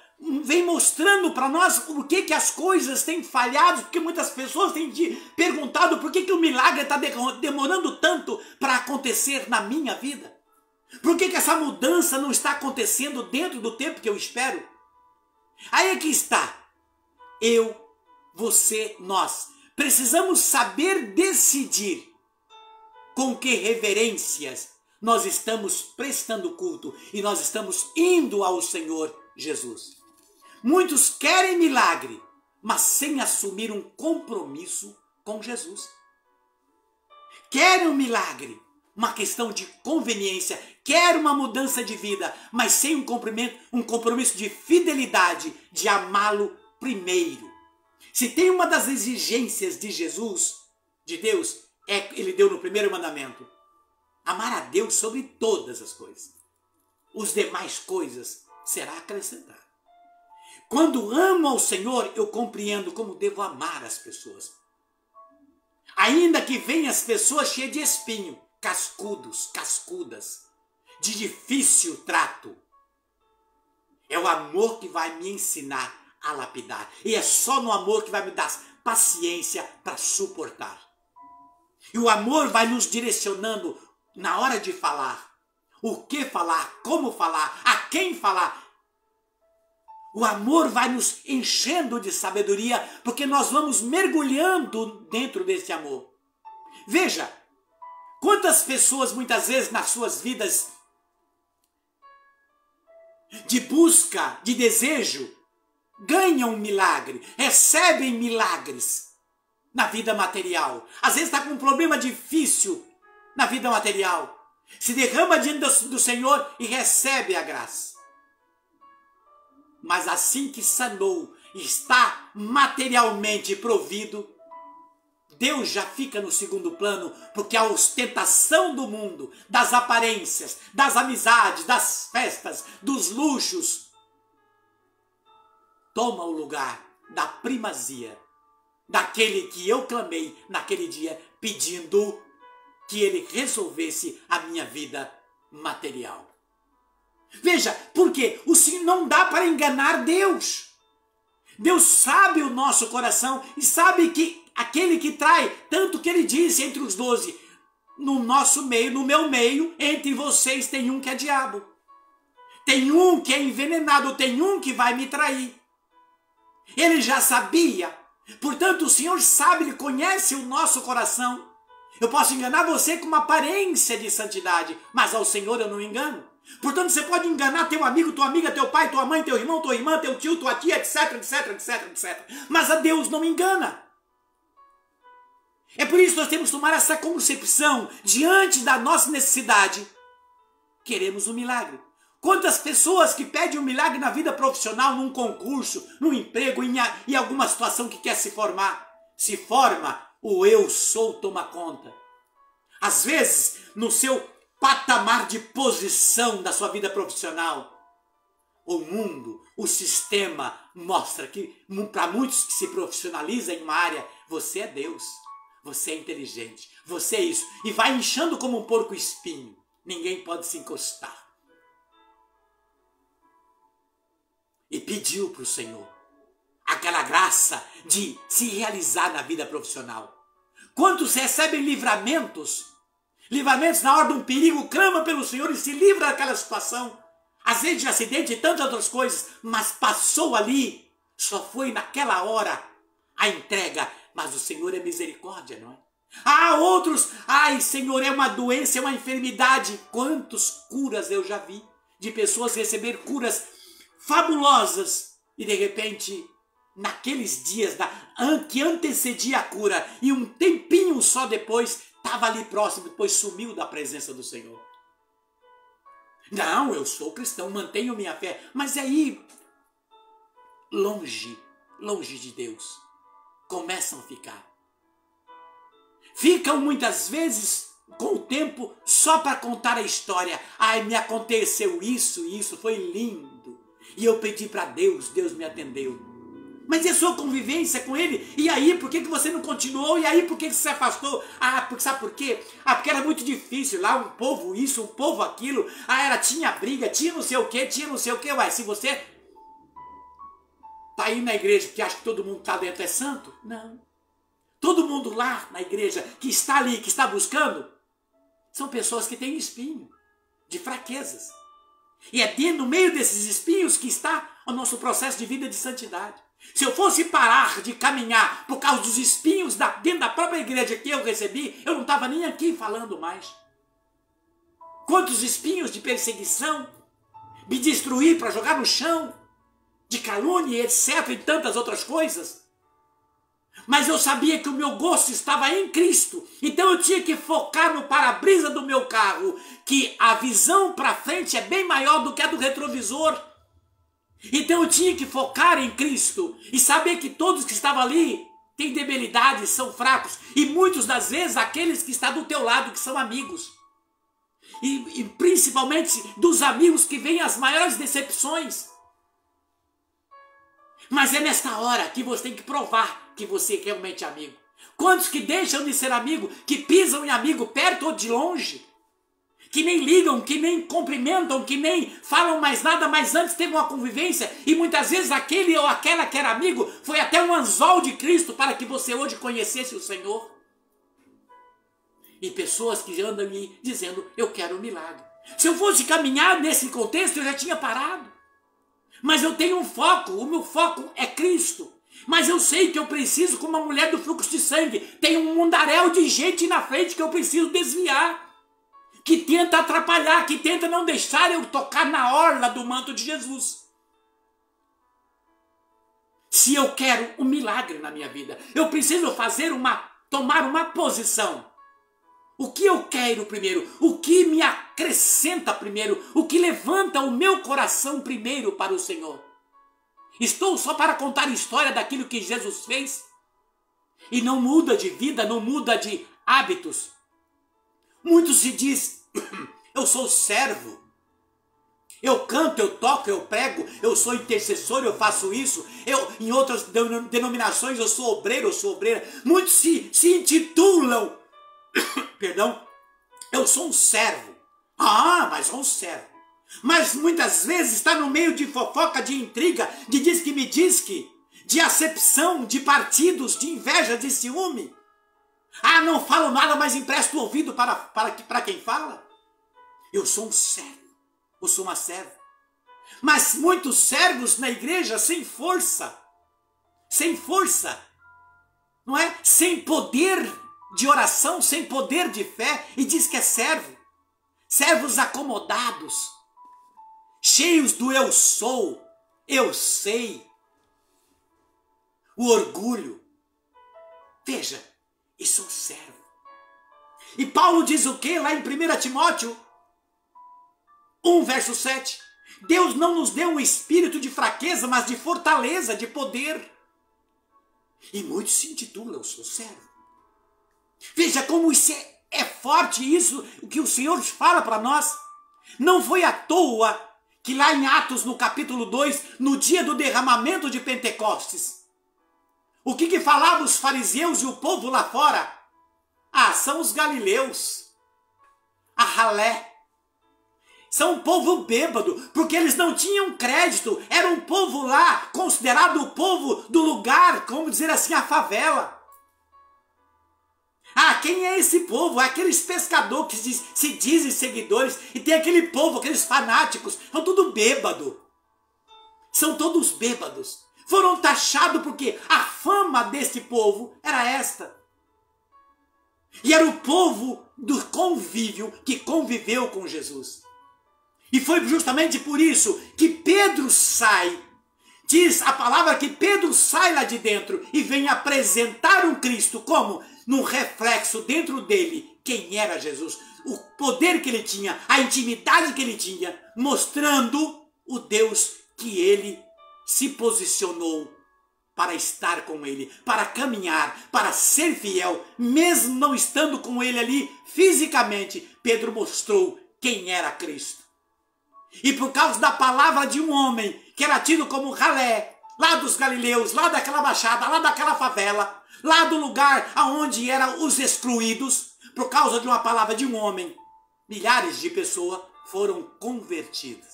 Speaker 1: vem mostrando para nós por que as coisas têm falhado, porque muitas pessoas têm perguntado por que o milagre está demorando tanto para acontecer na minha vida? Por que essa mudança não está acontecendo dentro do tempo que eu espero? Aí é que está. Eu, você, nós precisamos saber decidir com que reverências nós estamos prestando culto e nós estamos indo ao Senhor Jesus. Muitos querem milagre, mas sem assumir um compromisso com Jesus. Querem um milagre, uma questão de conveniência, querem uma mudança de vida, mas sem um compromisso de fidelidade, de amá-lo primeiro. Se tem uma das exigências de Jesus, de Deus, ele deu no primeiro mandamento. Amar a Deus sobre todas as coisas. Os demais coisas será acrescentado. Quando amo ao Senhor, eu compreendo como devo amar as pessoas. Ainda que venham as pessoas cheias de espinho, cascudos, cascudas, de difícil trato. É o amor que vai me ensinar a lapidar. E é só no amor que vai me dar paciência para suportar. E o amor vai nos direcionando na hora de falar, o que falar, como falar, a quem falar. O amor vai nos enchendo de sabedoria, porque nós vamos mergulhando dentro desse amor. Veja, quantas pessoas muitas vezes nas suas vidas de busca, de desejo, ganham um milagre, recebem milagres na vida material. Às vezes está com um problema difícil na vida material, se derrama diante do Senhor e recebe a graça. Mas assim que sanou, está materialmente provido, Deus já fica no segundo plano, porque a ostentação do mundo, das aparências, das amizades, das festas, dos luxos, toma o lugar da primazia daquele que eu clamei naquele dia, pedindo que ele resolvesse a minha vida material. Veja, porque o Senhor não dá para enganar Deus. Deus sabe o nosso coração e sabe que aquele que trai, tanto que ele disse entre os 12, no nosso meio, no meu meio, entre vocês tem um que é diabo. Tem um que é envenenado, tem um que vai me trair. Ele já sabia. Portanto, o Senhor sabe, Ele conhece o nosso coração. Eu posso enganar você com uma aparência de santidade, mas ao Senhor eu não engano. Portanto, você pode enganar teu amigo, tua amiga, teu pai, tua mãe, teu irmão, tua irmã, teu tio, tua tia, etc, etc, etc, etc. Mas a Deus não engana. É por isso que nós temos que tomar essa concepção diante da nossa necessidade. Queremos um milagre. Quantas pessoas que pedem um milagre na vida profissional, num concurso, num emprego, em alguma situação que quer se formar, se forma, o eu sou toma conta. Às vezes, no seu patamar de posição da sua vida profissional, o mundo, o sistema mostra que, para muitos que se profissionalizam em uma área, você é Deus, você é inteligente, você é isso, e vai inchando como um porco espinho. Ninguém pode se encostar. E pediu para o Senhor aquela graça de se realizar na vida profissional. Quantos recebem livramentos na hora de um perigo, clama pelo Senhor e se livra daquela situação, às vezes de acidente e tantas outras coisas, mas passou ali, só foi naquela hora a entrega, mas o Senhor é misericórdia, não é? Há outros, ai Senhor, é uma doença, é uma enfermidade. Quantas curas eu já vi de pessoas receber curas fabulosas e de repente, naqueles dias que antecedia a cura e um tempinho só depois, estava ali próximo, depois sumiu da presença do Senhor. Não, eu sou cristão, mantenho minha fé, mas aí, longe de Deus, começam a ficar. Ficam muitas vezes com o tempo só para contar a história. Ai, me aconteceu isso foi lindo. E eu pedi para Deus, Deus me atendeu. Mas e a sua convivência com Ele? E aí, por que você não continuou? E aí, por que você se afastou? Ah, sabe por quê? Ah, porque era muito difícil lá, um povo isso, um povo aquilo. Ah, tinha briga, tinha não sei o quê. Ué, se você tá aí na igreja que acha que todo mundo tá dentro é santo? Não. Todo mundo lá na igreja que está ali, que está buscando, são pessoas que têm espinho, de fraquezas. E é no meio desses espinhos que está o nosso processo de vida de santidade. Se eu fosse parar de caminhar por causa dos espinhos dentro da própria igreja que eu recebi, eu não estava nem aqui falando mais. Quantos espinhos de perseguição, me destruir para jogar no chão, de calúnia, etc. e tantas outras coisas. Mas eu sabia que o meu gosto estava em Cristo. Então eu tinha que focar no para-brisa do meu carro, que a visão para frente é bem maior do que a do retrovisor. Então eu tinha que focar em Cristo e saber que todos que estavam ali têm debilidades, são fracos. E muitas das vezes aqueles que estão do teu lado, que são amigos. E principalmente dos amigos que vêm as maiores decepções. Mas é nesta hora que você tem que provar que você realmente é amigo. Quantos que deixam de ser amigo, que pisam em amigo perto ou de longe, que nem ligam, que nem cumprimentam, que nem falam mais nada, mas antes teve uma convivência e muitas vezes aquele ou aquela que era amigo foi até um anzol de Cristo para que você hoje conhecesse o Senhor. E pessoas que andam aí dizendo, eu quero um milagre. Se eu fosse caminhar nesse contexto, eu já tinha parado. Mas eu tenho um foco, o meu foco é Cristo. Mas eu sei que eu preciso, como uma mulher do fluxo de sangue, tem um mundaréu de gente na frente que eu preciso desviar. Que tenta atrapalhar, que tenta não deixar eu tocar na orla do manto de Jesus. Se eu quero um milagre na minha vida, eu preciso tomar uma posição. O que eu quero primeiro? O que me acrescenta primeiro? O que levanta o meu coração primeiro para o Senhor? Estou só para contar a história daquilo que Jesus fez? E não muda de vida, não muda de hábitos. Muitos se diz, eu sou servo. Eu canto, eu toco, eu prego, eu sou intercessor, eu faço isso. Em outras denominações eu sou obreiro, eu sou obreira. Muitos se intitulam, perdão, eu sou um servo. Ah, mas sou um servo. Mas muitas vezes está no meio de fofoca, de intriga, de diz que, de acepção, de partidos, de inveja, de ciúme. Ah, não falo nada, mas empresto o ouvido para quem fala. Eu sou um servo, eu sou uma serva. Mas muitos servos na igreja sem força, não é? Sem poder de oração, sem poder de fé, e diz que é servo. Servos acomodados, cheios do eu sou, eu sei. O orgulho. Veja, eu sou servo. E Paulo diz o quê? Lá em 1 Timóteo 1, verso 7. Deus não nos deu um espírito de fraqueza, mas de fortaleza, de poder. E muitos se intitulam, eu sou servo. Veja como isso é forte, isso, o que o Senhor fala para nós. Não foi à toa que lá em Atos, no capítulo 2, no dia do derramamento de Pentecostes, o que falavam os fariseus e o povo lá fora? Ah, são os galileus, a ralé. São um povo bêbado, porque eles não tinham crédito. Era um povo lá, considerado o povo do lugar, como dizer assim, a favela. Ah, quem é esse povo? É aqueles pescadores que se dizem seguidores, e tem aquele povo, aqueles fanáticos, são tudo bêbado. São todos bêbados. Foram taxados porque a fama desse povo era esta. E era o povo do convívio que conviveu com Jesus. E foi justamente por isso que Pedro sai. Diz a palavra que Pedro sai lá de dentro e vem apresentar um Cristo como? Num reflexo dentro dele, quem era Jesus. O poder que ele tinha, a intimidade que ele tinha, mostrando o Deus que ele se posicionou para estar com ele, para caminhar, para ser fiel, mesmo não estando com ele ali fisicamente. Pedro mostrou quem era Cristo. E por causa da palavra de um homem que era tido como ralé, lá dos galileus, lá daquela baixada, lá daquela favela, lá do lugar aonde eram os excluídos, por causa de uma palavra de um homem, milhares de pessoas foram convertidas.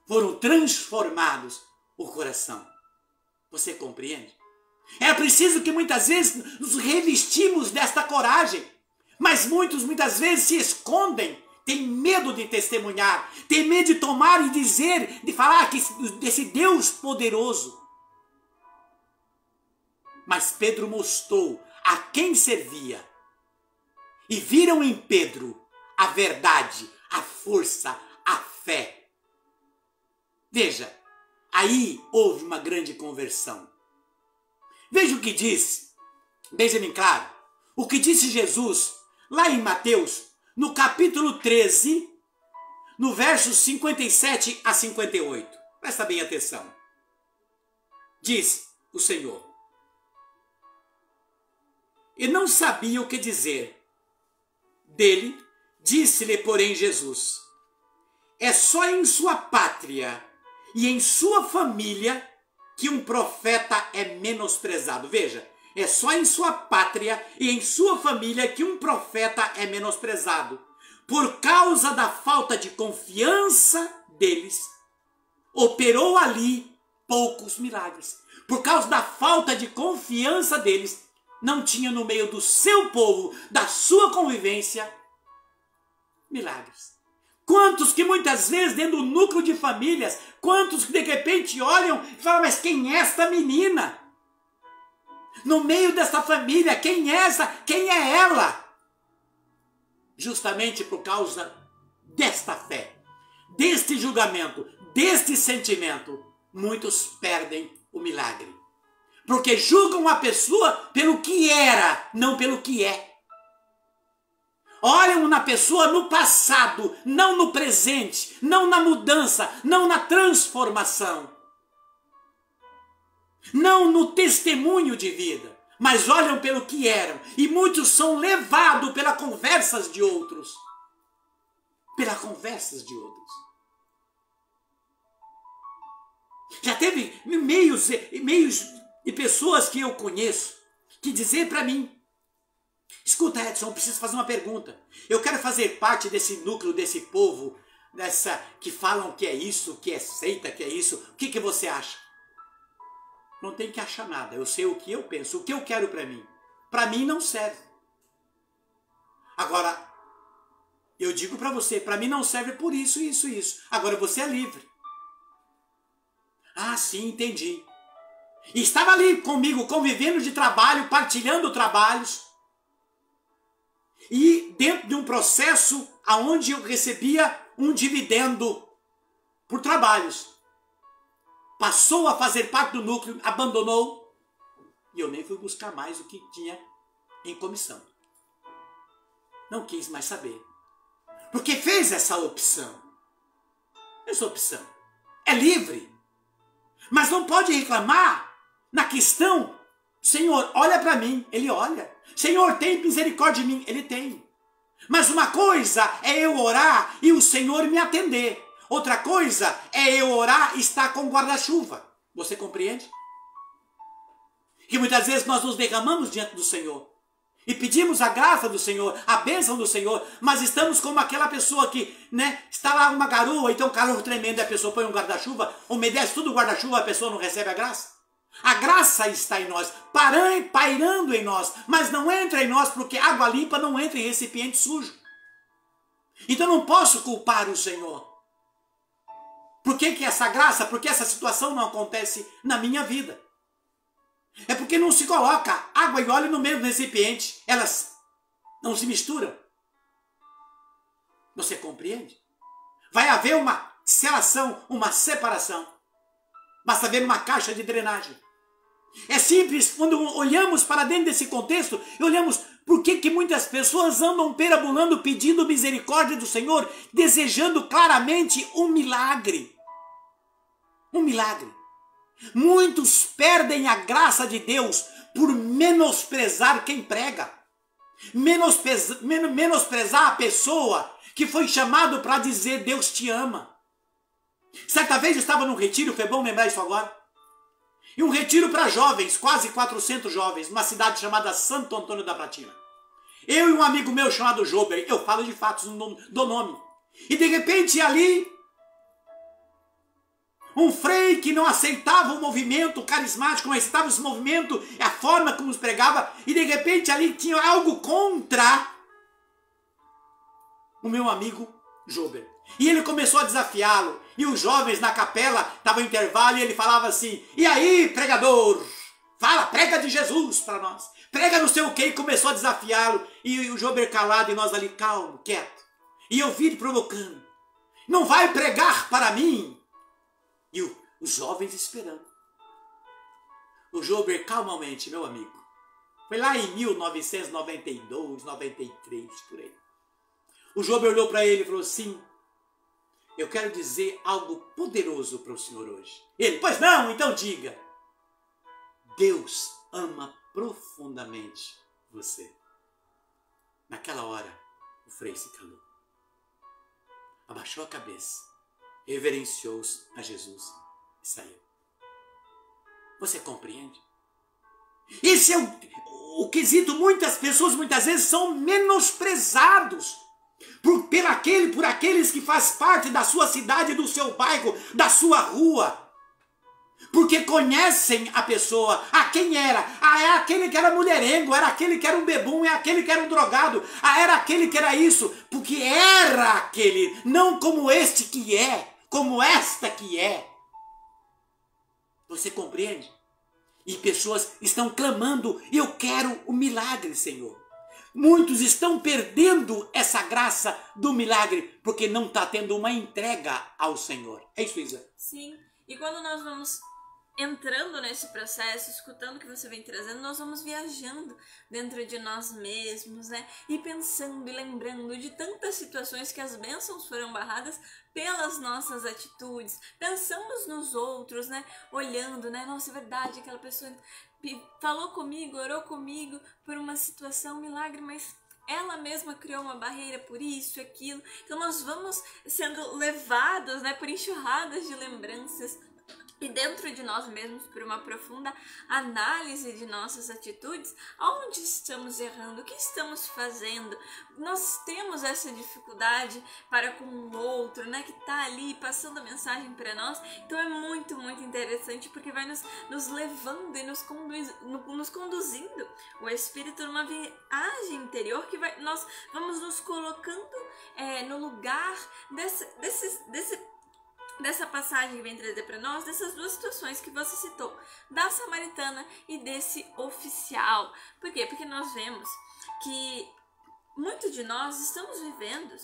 Speaker 1: Foram transformados o coração. Você compreende? É preciso que muitas vezes nos revestimos desta coragem, mas muitas vezes se escondem. Tem medo de testemunhar, tem medo de tomar e dizer, de falar desse Deus poderoso. Mas Pedro mostrou a quem servia. E viram em Pedro a verdade, a força, a fé. Veja, aí houve uma grande conversão. Veja o que diz, veja bem claro, o que disse Jesus lá em Mateus, no capítulo 13, no versos 57 a 58. Presta bem atenção. Diz o Senhor: e não sabia o que dizer. Dele, disse-lhe, porém, Jesus: é só em sua pátria e em sua família que um profeta é menosprezado. Veja, é só em sua pátria e em sua família que um profeta é menosprezado. Por causa da falta de confiança deles, operou ali poucos milagres. Por causa da falta de confiança deles, não tinha no meio do seu povo, da sua convivência, milagres. Quantos que muitas vezes dentro do núcleo de famílias, quantos que de repente olham e falam, mas quem é esta menina? No meio dessa família, quem é essa? Quem é ela? Justamente por causa desta fé, deste julgamento, deste sentimento, muitos perdem o milagre. Porque julgam a pessoa pelo que era, não pelo que é. Olham na pessoa no passado, não no presente, não na mudança, não na transformação. Não no testemunho de vida, mas olham pelo que eram. E muitos são levados pelas conversas de outros. Pelas conversas de outros. Já teve meios de pessoas que eu conheço que dizer para mim: escuta, Edson, eu preciso fazer uma pergunta. Eu quero fazer parte desse núcleo, desse povo, que falam que é isso, que é seita, que é isso. O que você acha? Não tem que achar nada. Eu sei o que eu penso, o que eu quero para mim. para mim não serve. Agora, eu digo para você, para mim não serve por isso, isso, isso. Agora você é livre. Ah, sim, entendi. E estava ali comigo, convivendo de trabalho, partilhando trabalhos. E dentro de um processo onde eu recebia um dividendo por trabalhos. Passou a fazer parte do núcleo, abandonou. E eu nem fui buscar mais o que tinha em comissão. Não quis mais saber. Porque fez essa opção. Essa opção é livre. Mas não pode reclamar na questão, Senhor, olha para mim. Ele olha. Senhor, tem misericórdia de mim. Ele tem. Mas uma coisa é eu orar e o Senhor me atender. Outra coisa é eu orar e estar com guarda-chuva. Você compreende? Que muitas vezes nós nos derramamos diante do Senhor. E pedimos a graça do Senhor, a bênção do Senhor, mas estamos como aquela pessoa que, está lá uma garoa, então calor tremendo, a pessoa põe um guarda-chuva, umedece tudo o guarda-chuva, a pessoa não recebe a graça. A graça está em nós, pairando em nós, mas não entra em nós porque água limpa não entra em recipiente sujo. Então não posso culpar o Senhor. Por que essa graça, por que essa situação não acontece na minha vida? É porque não se coloca água e óleo no mesmo recipiente. Elas não se misturam. Você compreende? Vai haver uma selação, uma separação. Basta ver uma caixa de drenagem. É simples, quando olhamos para dentro desse contexto, olhamos por que muitas pessoas andam perambulando pedindo misericórdia do Senhor, desejando claramente um milagre. Um milagre. Muitos perdem a graça de Deus por menosprezar quem prega. Menosprezar a pessoa que foi chamado para dizer Deus te ama. Certa vez eu estava num retiro, foi bom lembrar isso agora. E um retiro para jovens, quase 400 jovens, numa cidade chamada Santo Antônio da Platina. Eu e um amigo meu chamado Jober, eu falo de fatos do nome. E de repente ali, um frei que não aceitava o movimento carismático, não aceitava esse movimento, a forma como nos pregava, e de repente ali tinha algo contra o meu amigo Jober. E ele começou a desafiá-lo. E os jovens na capela, estavam em intervalo, e ele falava assim, e aí, pregador, fala, prega de Jesus para nós. Prega não sei o quê, e começou a desafiá-lo. E o Jober calado, e nós ali calmo, quieto. E eu vi ele provocando. Não vai pregar para mim? E os jovens esperando. O Jober calmamente, meu amigo. Foi lá em 1992, 93, por aí. O Jober olhou para ele e falou assim, eu quero dizer algo poderoso para o senhor hoje. Ele, pois não, então diga. Deus ama profundamente você. Naquela hora, o frei se calou. Abaixou a cabeça, reverenciou a Jesus e saiu. Você compreende? Esse é o quesito. Muitas pessoas, muitas vezes, são menosprezados por aqueles que faz parte da sua cidade, do seu bairro, da sua rua. Porque conhecem a pessoa, quem era. É aquele que era mulherengo, era aquele que era um bebum, é aquele que era um drogado, era aquele que era isso, porque era aquele, não como este que é, como esta que é. Você compreende? E pessoas estão clamando, eu quero o milagre, Senhor. Muitos estão perdendo essa graça do milagre porque não está tendo uma entrega ao Senhor. É isso, Isa?
Speaker 2: Sim. E quando nós vamos entrando nesse processo, escutando o que você vem trazendo, nós vamos viajando dentro de nós mesmos, né? E pensando e lembrando de tantas situações que as bênçãos foram barradas pelas nossas atitudes. Pensamos nos outros, né? Olhando, né? Nossa, é verdade, aquela pessoa falou comigo, orou comigo por uma situação, um milagre, mas ela mesma criou uma barreira por isso, aquilo. Então nós vamos sendo levados, né, por enxurradas de lembranças e dentro de nós mesmos, por uma profunda análise de nossas atitudes, aonde estamos errando, o que estamos fazendo. Nós temos essa dificuldade para com o outro, né, que está ali passando a mensagem para nós. Então é muito, muito interessante, porque vai nos levando e nos conduzindo o Espírito numa viagem interior que nós vamos nos colocando no lugar dessa passagem que vem trazer para nós, dessas duas situações que você citou, da samaritana e desse oficial. Por quê? Porque nós vemos que muito de nós estamos vivendo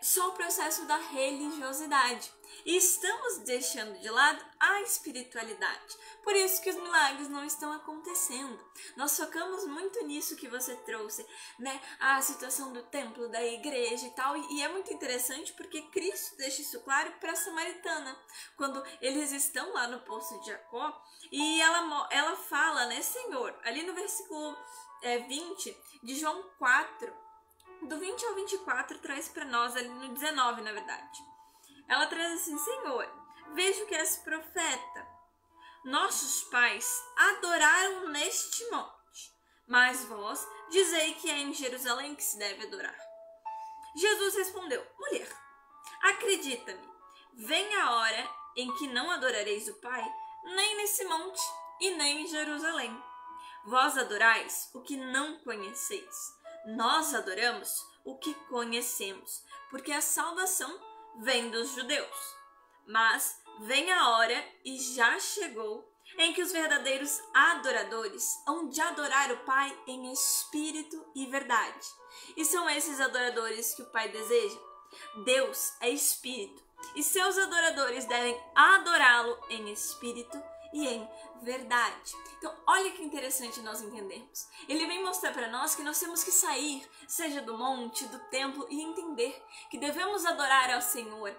Speaker 2: só o processo da religiosidade e estamos deixando de lado a espiritualidade. Por isso que os milagres não estão acontecendo. Nós focamos muito nisso que você trouxe, né? A situação do templo, da igreja e tal. E é muito interessante porque Cristo deixa isso claro para a samaritana. Quando eles estão lá no poço de Jacó e ela fala, né, Senhor, ali no versículo 20 de João 4, do 20 ao 24, traz para nós, ali no 19, na verdade. Ela traz assim: Senhor, vejo que és profeta. Nossos pais adoraram neste monte, mas vós dizei que é em Jerusalém que se deve adorar. Jesus respondeu: Mulher, acredita-me, vem a hora em que não adorareis o Pai, nem nesse monte e nem em Jerusalém. Vós adorais o que não conheceis. Nós adoramos o que conhecemos, porque a salvação vem dos judeus. Mas vem a hora, e já chegou, em que os verdadeiros adoradores hão de adorar o Pai em espírito e verdade. E são esses adoradores que o Pai deseja. Deus é espírito, e seus adoradores devem adorá-lo em espírito e em verdade. Então, olha que interessante nós entendermos. Ele vem mostrar para nós que nós temos que sair, seja do monte, do templo, e entender que devemos adorar ao Senhor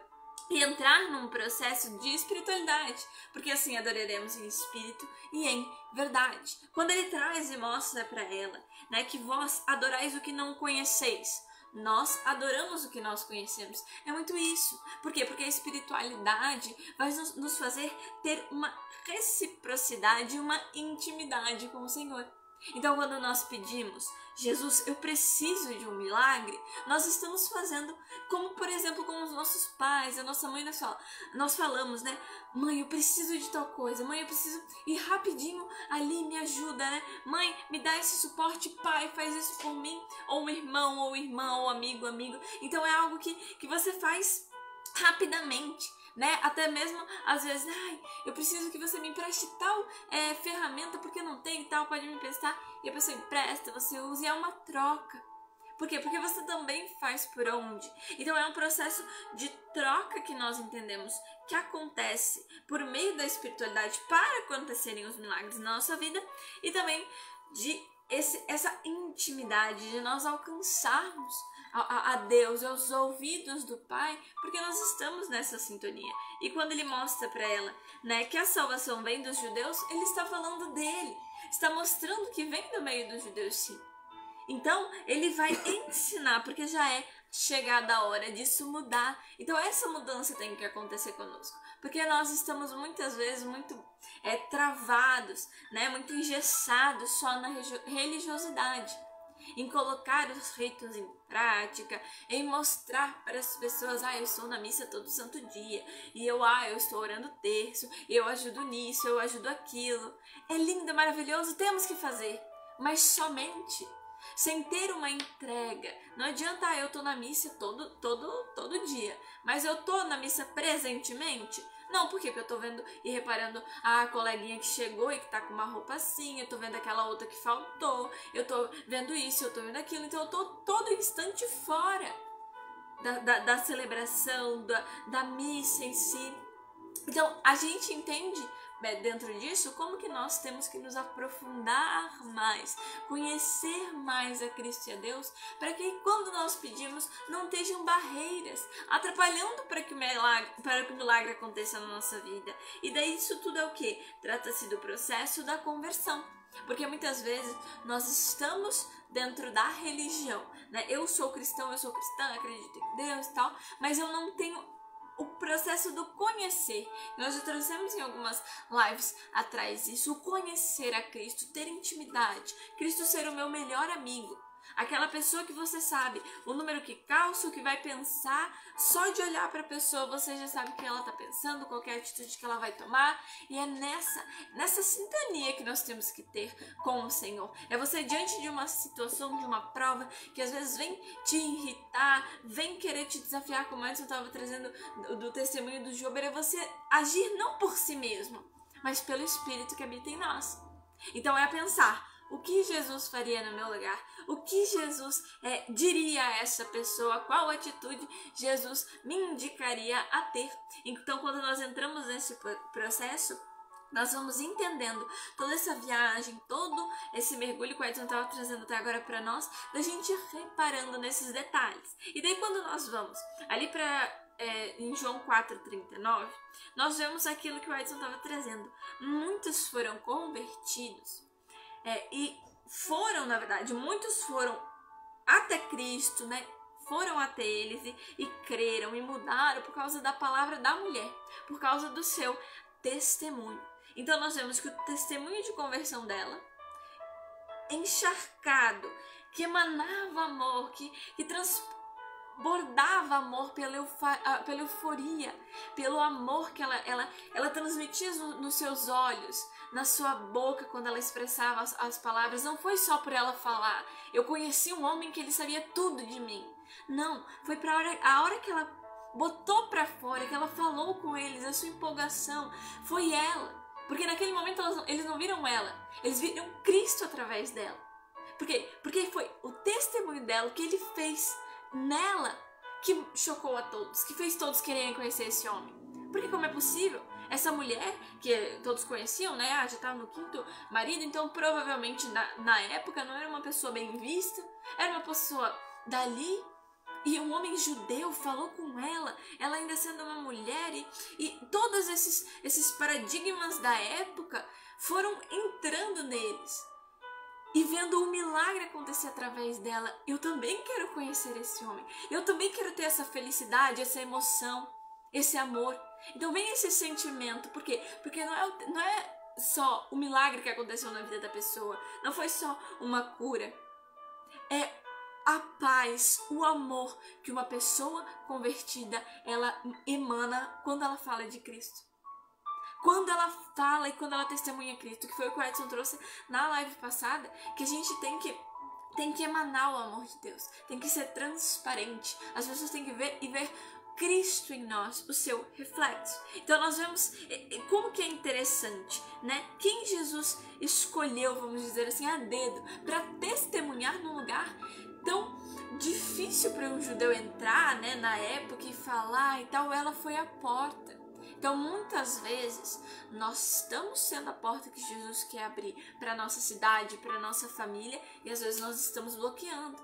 Speaker 2: e entrar num processo de espiritualidade, porque assim adoraremos em espírito e em verdade. Quando ele traz e mostra para ela, né, que vós adorais o que não conheceis, nós adoramos o que nós conhecemos. É muito isso. Por quê? Porque a espiritualidade vai nos fazer ter uma reciprocidade, uma intimidade com o Senhor. Então, quando nós pedimos, Jesus, eu preciso de um milagre, nós estamos fazendo como, por exemplo, com os nossos pais, a nossa mãe, nós falamos, né? Mãe, eu preciso de tal coisa, mãe, eu preciso ir rapidinho ali, me ajuda, né? Mãe, me dá esse suporte, pai, faz isso por mim, ou um irmão, ou irmã, ou amigo. Então, é algo que você faz rapidamente, né? Até mesmo às vezes, eu preciso que você me empreste tal ferramenta porque eu não tenho e tal, pode me emprestar, e a pessoa empresta, você usa, e é uma troca. Por quê? Porque você também faz por onde. Então é um processo de troca que nós entendemos que acontece por meio da espiritualidade para acontecerem os milagres na nossa vida, e também de essa intimidade de nós alcançarmos a Deus, aos ouvidos do Pai, porque nós estamos nessa sintonia. E quando ele mostra para ela, né, que a salvação vem dos judeus, ele está falando dele, está mostrando que vem do meio dos judeus, sim. Então ele vai ensinar, porque já é chegada a hora disso mudar. Então essa mudança tem que acontecer conosco, porque nós estamos muitas vezes muito travados, né, muito engessados só na religiosidade, em colocar os ritos em prática, em mostrar para as pessoas, eu estou na missa todo santo dia, e eu estou orando terço, eu ajudo nisso, eu ajudo aquilo. É lindo, é maravilhoso, temos que fazer, mas somente sem ter uma entrega. Não adianta, eu estou na missa todo dia, mas eu estou na missa presentemente? Não, por quê? Porque eu tô vendo e reparando a coleguinha que chegou e que tá com uma roupa assim, eu tô vendo aquela outra que faltou, eu tô vendo isso, eu tô vendo aquilo, então eu tô todo instante fora da celebração, da missa em si. Então, a gente entende dentro disso como que nós temos que nos aprofundar mais, conhecer mais a Cristo e a Deus, para que quando nós pedimos não estejam barreiras atrapalhando para que o milagre aconteça na nossa vida. E daí isso tudo é o que? Trata-se do processo da conversão, porque muitas vezes nós estamos dentro da religião, né? Eu sou cristão, eu sou cristã, acredito em Deus e tal, mas eu não tenho o processo do conhecer. Nós já trouxemos em algumas lives atrás isso, o conhecer a Cristo, ter intimidade, Cristo ser o meu melhor amigo. Aquela pessoa que você sabe o número que calça, o que vai pensar, só de olhar para a pessoa você já sabe o que ela está pensando, qual é a atitude que ela vai tomar. E é nessa sintonia que nós temos que ter com o Senhor. É você diante de uma situação, de uma prova, que às vezes vem te irritar, vem querer te desafiar, como antes eu estava trazendo do testemunho do Job, é você agir não por si mesmo, mas pelo Espírito que habita em nós. Então é pensar, o que Jesus faria no meu lugar? O que Jesus diria a essa pessoa? Qual atitude Jesus me indicaria a ter? Então, quando nós entramos nesse processo, nós vamos entendendo toda essa viagem, todo esse mergulho que o Edson estava trazendo até agora para nós, da gente reparando nesses detalhes. E daí, quando nós vamos ali em João 4,39, nós vemos aquilo que o Edson estava trazendo. Muitos foram convertidos. E foram, na verdade, muitos foram até Cristo, né? Foram até eles e creram e mudaram por causa da palavra da mulher, por causa do seu testemunho. Então nós vemos que o testemunho de conversão dela, encharcado, que emanava amor, que transbordava amor pela euforia, pelo amor que ela transmitia nos seus olhos, na sua boca, quando ela expressava as palavras. Não foi só por ela falar, eu conheci um homem que ele sabia tudo de mim. Não, foi a hora que ela botou pra fora, que ela falou com eles, a sua empolgação, foi ela. Porque naquele momento eles não viram ela, eles viram Cristo através dela. Por quê? Porque foi o testemunho dela, o que ele fez nela, que chocou a todos, que fez todos quererem conhecer esse homem. Porque como é possível? Essa mulher, que todos conheciam, né? Já estava no 5º marido, então provavelmente na época não era uma pessoa bem vista, era uma pessoa dali, e um homem judeu falou com ela ainda sendo uma mulher, e todos esses paradigmas da época foram entrando neles. E vendo o milagre acontecer através dela, eu também quero conhecer esse homem, eu também quero ter essa felicidade, essa emoção, esse amor. Então vem esse sentimento, por quê? Porque não é só o milagre que aconteceu na vida da pessoa, não foi só uma cura, é a paz, o amor que uma pessoa convertida, ela emana quando ela fala de Cristo. Quando ela fala e quando ela testemunha Cristo, que foi o que o Edson trouxe na live passada, que a gente tem que emanar o amor de Deus, tem que ser transparente, as pessoas têm que ver Cristo em nós, o seu reflexo. Então nós vemos como que é interessante, né? Quem Jesus escolheu, vamos dizer assim, a dedo, para testemunhar num lugar tão difícil para um judeu entrar, né, na época, e falar e tal, ela foi a porta. Então muitas vezes nós estamos sendo a porta que Jesus quer abrir para nossa cidade, para nossa família, e às vezes nós estamos bloqueando.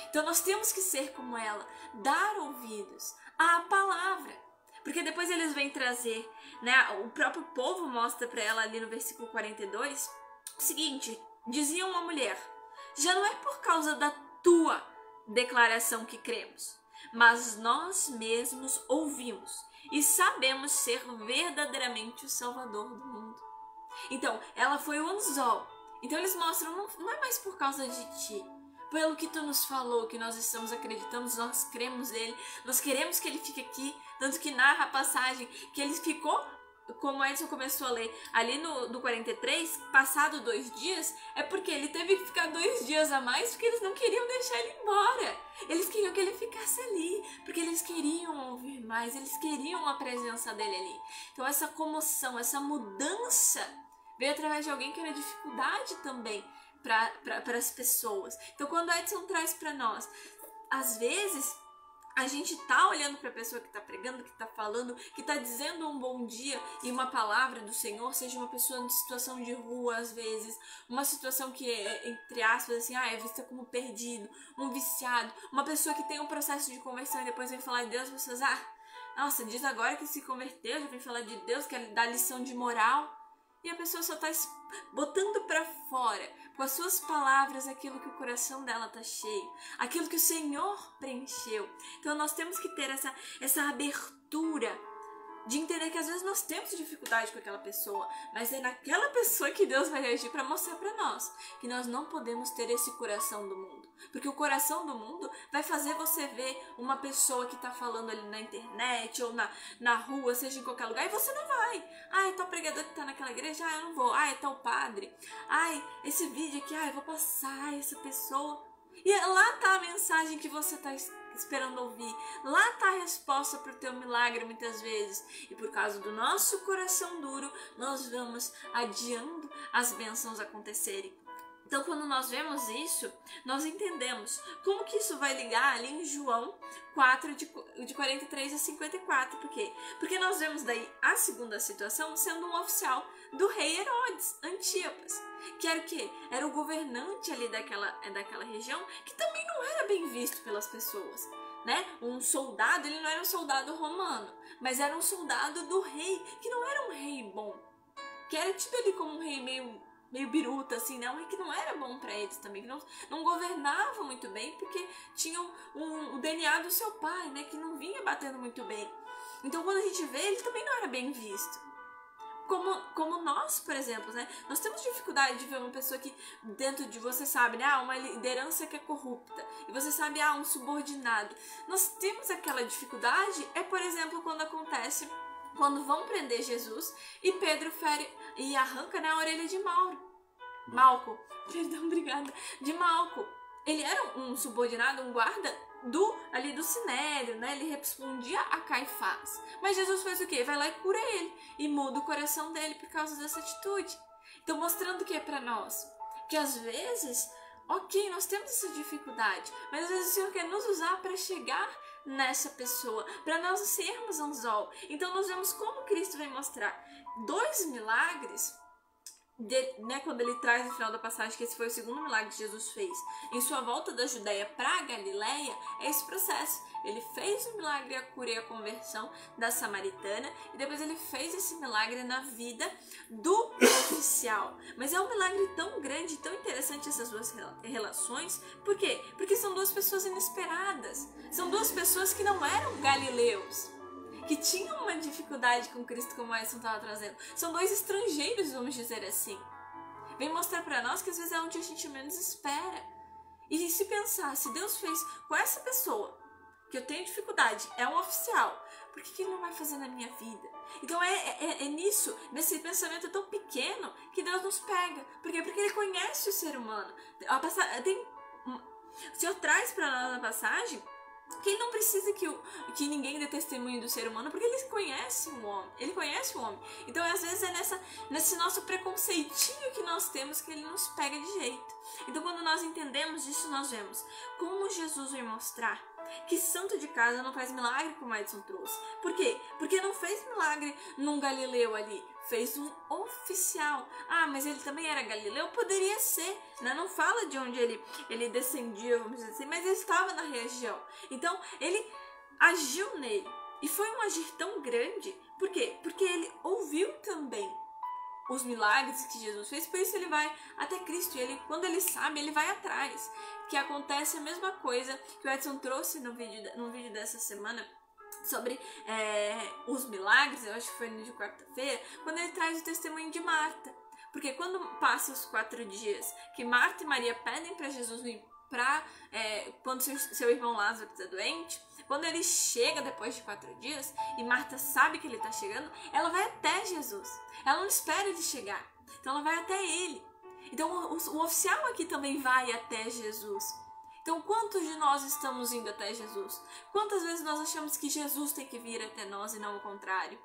Speaker 2: Então nós temos que ser como ela, dar ouvidos à palavra, porque depois eles vêm trazer, né, o próprio povo mostra para ela ali no versículo 42, o seguinte, dizia uma mulher, já não é por causa da tua declaração que cremos, mas nós mesmos ouvimos e sabemos ser verdadeiramente o Salvador do mundo. Então, ela foi o anzol. Então eles mostram, não é mais por causa de ti, pelo que tu nos falou, que nós estamos acreditando, nós cremos nele, nós queremos que ele fique aqui, tanto que narra a passagem que ele ficou, como o Edson começou a ler, ali no 43, passado 2 dias, é porque ele teve que ficar 2 dias a mais, porque eles não queriam deixar ele embora. Eles queriam que ele ficasse ali, porque eles queriam ouvir mais, eles queriam a presença dele ali. Então essa comoção, essa mudança veio através de alguém que era dificuldade também para as pessoas. Então quando o Edson traz para nós, às vezes a gente tá olhando para a pessoa que tá pregando, que tá falando, que tá dizendo um bom dia e uma palavra do Senhor, seja uma pessoa em situação de rua, às vezes, uma situação que é, entre aspas, assim, é vista como perdido, um viciado, uma pessoa que tem um processo de conversão e depois vem falar de Deus, as pessoas, nossa, diz agora que se converteu, já vem falar de Deus, quer dar lição de moral. e a pessoa só está botando para fora, com as suas palavras, aquilo que o coração dela está cheio, aquilo que o Senhor preencheu. Então nós temos que ter essa abertura de entender que às vezes nós temos dificuldade com aquela pessoa, mas é naquela pessoa que Deus vai agir para mostrar para nós que nós não podemos ter esse coração do mundo. Porque o coração do mundo vai fazer você ver uma pessoa que está falando ali na internet ou na rua, seja em qualquer lugar, e você não vai. Ai, tal pregador que está naquela igreja, eu não vou. Ai, tal padre. Ai, esse vídeo aqui, eu vou passar essa pessoa. E lá tá a mensagem que você está esperando ouvir. Lá está a resposta para o teu milagre muitas vezes. E por causa do nosso coração duro, nós vamos adiando as bênçãos acontecerem. Então, quando nós vemos isso, nós entendemos como que isso vai ligar ali em João 4, de 43 a 54. Por quê? Porque nós vemos daí a segunda situação sendo um oficial do rei Herodes, Antipas, que era o quê? Era o governante ali daquela região, que também não era bem visto pelas pessoas, né? Um soldado, ele não era um soldado romano, mas era um soldado do rei, que não era um rei bom, que era tido ali como um rei meio biruta, assim, né? Um rei que não era bom para eles também, que não governava muito bem, porque tinham o DNA do seu pai, né? Que não vinha batendo muito bem. Então, quando a gente vê, ele também não era bem visto. Como nós, por exemplo, né? Nós temos dificuldade de ver uma pessoa que dentro de você sabe, né? Uma liderança que é corrupta. E você sabe, um subordinado. Nós temos aquela dificuldade, por exemplo, quando vão prender Jesus e Pedro fere e arranca, né, a orelha de Malco. Perdão, obrigada. De Malco. Ele era um subordinado, um guarda ali do Sinédrio, né? Ele respondia a Caifás. Mas Jesus faz o quê? Vai lá e cura ele. E muda o coração dele por causa dessa atitude. Então, mostrando o que é para nós? Que às vezes, ok, nós temos essa dificuldade, mas às vezes o Senhor quer nos usar para chegar nessa pessoa, para nós sermos anzol. Então, nós vemos como Cristo vai mostrar 2 milagres, né, quando ele traz no final da passagem que esse foi o segundo milagre que Jesus fez em sua volta da Judéia para a Galileia. É esse processo. Ele fez o milagre, a cura e a conversão da samaritana, e depois ele fez esse milagre na vida do oficial. Mas é um milagre tão grande, tão interessante essas duas relações. Por quê? Porque são 2 pessoas inesperadas. São 2 pessoas que não eram galileus, que tinham uma dificuldade com Cristo, como o Edson estava trazendo. São 2 estrangeiros, vamos dizer assim. Vem mostrar para nós que às vezes é onde a gente menos espera. E se pensar, se Deus fez com essa pessoa, que eu tenho dificuldade, é um oficial, por que ele não vai fazer na minha vida? Então é nisso, nesse pensamento tão pequeno, que Deus nos pega. Por quê? Porque Ele conhece o ser humano. O Senhor traz para nós na passagem que ele não precisa que ninguém dê testemunho do ser humano, porque ele conhece o homem. Ele conhece o homem. Então, às vezes, é nesse nosso preconceitinho que nós temos que ele nos pega de jeito. Então, quando nós entendemos isso, nós vemos como Jesus vai mostrar que santo de casa não faz milagre, como Edson trouxe. Por quê? Porque não fez milagre num galileu ali, fez um oficial. Mas ele também era galileu? Poderia ser, né? Não fala de onde ele descendia, vamos dizer assim, mas ele estava na região. Então, ele agiu nele. E foi um agir tão grande. Por quê? Porque ele ouviu também os milagres que Jesus fez, por isso ele vai até Cristo. E quando ele sabe, ele vai atrás. Que acontece a mesma coisa que o Edson trouxe no vídeo dessa semana sobre os milagres, eu acho que foi no de quarta-feira, quando ele traz o testemunho de Marta. Porque quando passa os 4 dias que Marta e Maria pedem para Jesus vir quando seu irmão Lázaro está doente, quando ele chega depois de 4 dias e Marta sabe que ele está chegando, ela vai até Jesus. Ela não espera ele chegar, então ela vai até ele. Então o oficial aqui também vai até Jesus. Então quantos de nós estamos indo até Jesus? Quantas vezes nós achamos que Jesus tem que vir até nós e não o contrário?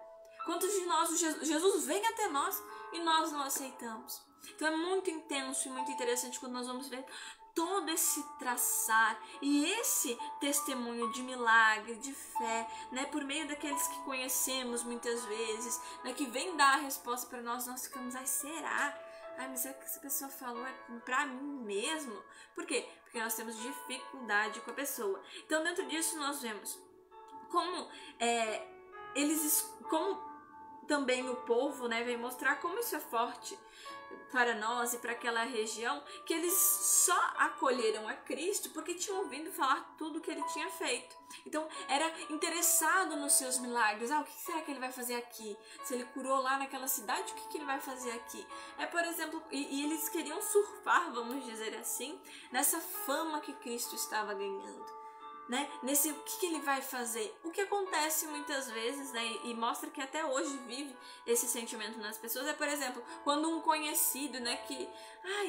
Speaker 2: Quantos de nós Jesus vem até nós e nós não aceitamos? Então é muito intenso e muito interessante quando nós vamos ver todo esse traçar e esse testemunho de milagre, de fé, né, por meio daqueles que conhecemos muitas vezes, né, que vem dar a resposta para nós ficamos, será? Mas é que essa pessoa falou pra mim mesmo? Por quê? Porque nós temos dificuldade com a pessoa. Então, dentro disso, nós vemos como também o povo, né, vem mostrar como isso é forte para nós e para aquela região, que eles só acolheram a Cristo porque tinham ouvido falar tudo que ele tinha feito. Então, era interessado nos seus milagres. O que será que ele vai fazer aqui? Se ele curou lá naquela cidade, o que ele vai fazer aqui? Por exemplo, e eles queriam surfar, vamos dizer assim, nessa fama que Cristo estava ganhando. Né? Nesse o que ele vai fazer, o que acontece muitas vezes, né? E mostra que até hoje vive esse sentimento nas pessoas, por exemplo, quando um conhecido, né, que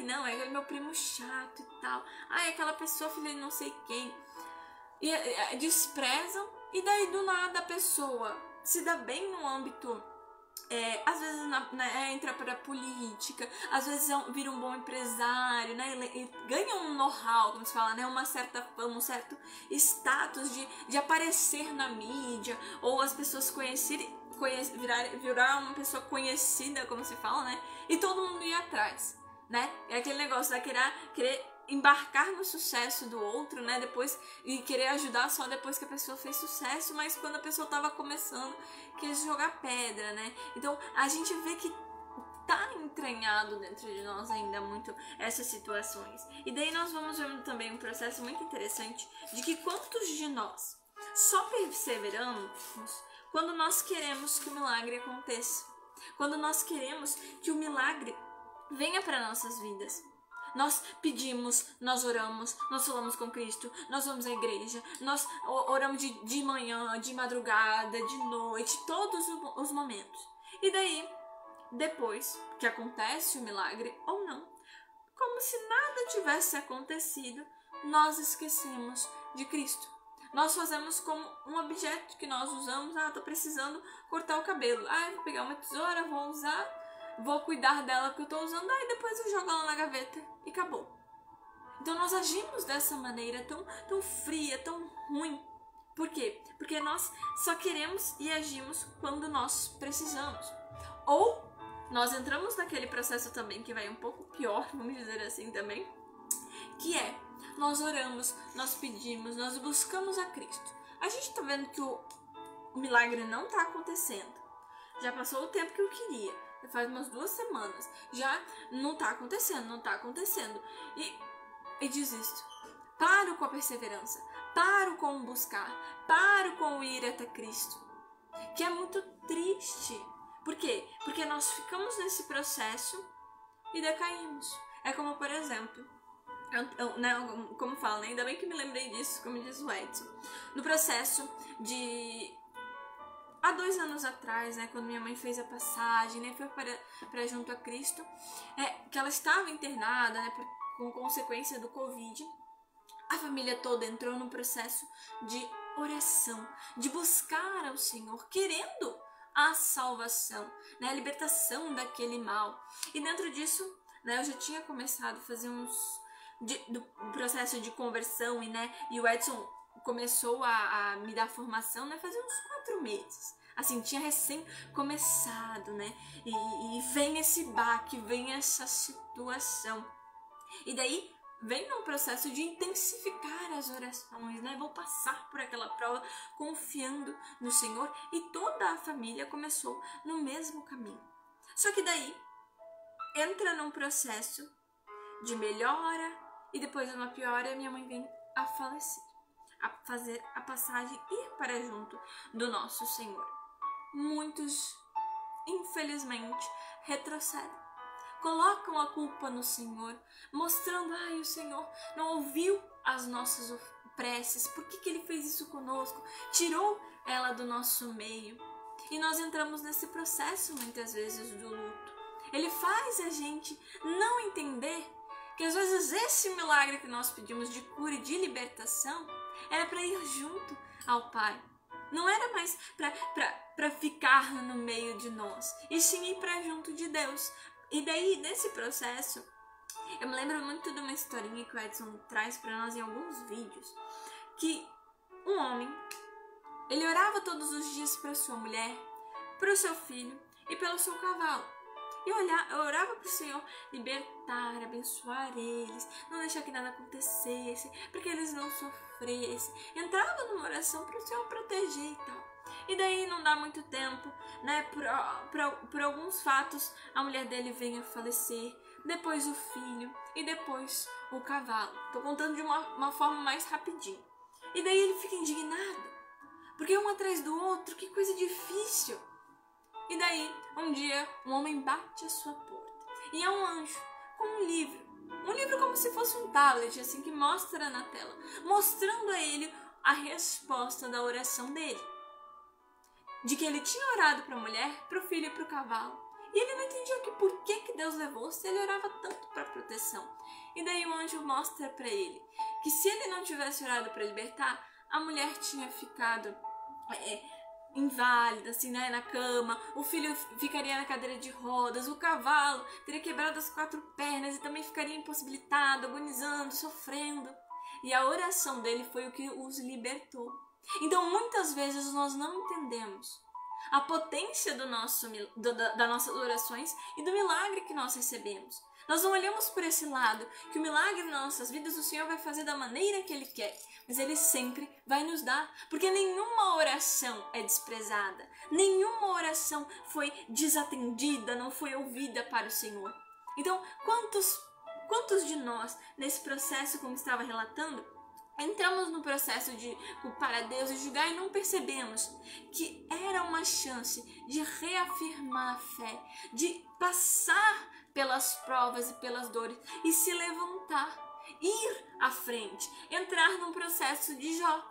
Speaker 2: não, é meu primo chato e tal, aquela pessoa filha de não sei quem, e desprezam, e daí do nada a pessoa se dá bem no âmbito, às vezes entra para a política, às vezes vira um bom empresário, né, e ganha um know-how, como se fala, né, uma certa fama, um certo status de aparecer na mídia, ou as pessoas virar uma pessoa conhecida, como se fala, né, e todo mundo ir atrás, né, é aquele negócio da querer embarcar no sucesso do outro, né, depois, e querer ajudar só depois que a pessoa fez sucesso, mas quando a pessoa estava começando, quer jogar pedra, né? Então, a gente vê que tá entranhado dentro de nós ainda muito essas situações. E daí nós vamos ver também um processo muito interessante de que quantos de nós só perseveramos quando nós queremos que o milagre aconteça, quando nós queremos que o milagre venha para nossas vidas. Nós pedimos, nós oramos, nós falamos com Cristo, nós vamos à igreja, nós oramos de manhã, de madrugada, de noite, todos os momentos. E daí, depois que acontece o milagre ou não, como se nada tivesse acontecido, nós esquecemos de Cristo. Nós fazemos como um objeto que nós usamos, tô precisando cortar o cabelo, vou pegar uma tesoura, vou usar, vou cuidar dela que eu tô usando, depois eu jogo ela na gaveta e acabou. Então nós agimos dessa maneira tão fria, tão ruim. Por quê? Porque nós só queremos e agimos quando nós precisamos. Ou nós entramos naquele processo também que vai um pouco pior, vamos dizer assim também, que nós oramos, nós pedimos, nós buscamos a Cristo. A gente tá vendo que o milagre não tá acontecendo. Já passou o tempo que eu queria. Faz umas 2 semanas. Já não tá acontecendo. E desisto. Paro com a perseverança. Paro com o buscar. Paro com o ir até Cristo. Que é muito triste. Por quê? Porque nós ficamos nesse processo e decaímos. É como, por exemplo, como fala, né? Ainda bem que me lembrei disso, como diz o Edson. No processo de... Há 2 anos atrás, né, quando minha mãe fez a passagem, né, foi para junto a Cristo, que ela estava internada, né, com consequência do Covid, a família toda entrou num processo de oração, de buscar ao Senhor, querendo a salvação, né, a libertação daquele mal. E dentro disso, né, eu já tinha começado a fazer do processo de conversão, e o Edson começou a me dar formação, né, fazia uns 4 meses. Assim, tinha recém começado, né? E vem esse baque, vem essa situação. E daí vem num processo de intensificar as orações, né? Vou passar por aquela prova confiando no Senhor, e toda a família começou no mesmo caminho. Só que daí entra num processo de melhora e depois uma piora, e minha mãe vem a falecer, a fazer a passagem, ir para junto do nosso Senhor. Muitos, infelizmente, retrocedem, colocam a culpa no Senhor, mostrando, o Senhor não ouviu as nossas preces, por que Ele fez isso conosco? Tirou ela do nosso meio. E nós entramos nesse processo, muitas vezes, do luto. Ele faz a gente não entender que, às vezes, esse milagre que nós pedimos de cura e de libertação era para ir junto ao Pai. Não era mais para ficar no meio de nós, e sim ir para junto de Deus. E daí, nesse processo, eu me lembro muito de uma historinha que o Edson traz para nós em alguns vídeos, que um homem, ele orava todos os dias para sua mulher, para o seu filho e pelo seu cavalo. E eu orava para o Senhor libertar, abençoar eles, não deixar que nada acontecesse, para que eles não sofressem. Entrava numa oração para o Senhor proteger e tal. E daí não dá muito tempo, né? Por alguns fatos, a mulher dele vem a falecer, depois o filho e depois o cavalo. Tô contando de uma forma mais rapidinho. E daí ele fica indignado, porque um atrás do outro, que coisa difícil. E daí, um dia, um homem bate à sua porta. E é um anjo com um livro. Um livro como se fosse um tablet, assim, que mostra na tela, mostrando a ele a resposta da oração dele. De que ele tinha orado para a mulher, para o filho e para o cavalo. E ele não entendia por que Deus levou se ele orava tanto para proteção. E daí o anjo mostra para ele que se ele não tivesse orado para libertar, a mulher tinha ficado inválida, assim, né, na cama, o filho ficaria na cadeira de rodas, o cavalo teria quebrado as 4 pernas e também ficaria impossibilitado, agonizando, sofrendo. E a oração dele foi o que os libertou. Então, muitas vezes nós não entendemos a potência das nossas orações e do milagre que nós recebemos. Nós não olhamos por esse lado, que o milagre nas nossas vidas o Senhor vai fazer da maneira que Ele quer, mas Ele sempre vai nos dar, porque nenhuma oração é desprezada, nenhuma oração foi desatendida, não foi ouvida para o Senhor. Então, quantos de nós, nesse processo, como estava relatando, entramos no processo de culpar a Deus e julgar e não percebemos que era uma chance de reafirmar a fé, de passar pelas provas e pelas dores e se levantar, ir à frente, entrar num processo de Jó,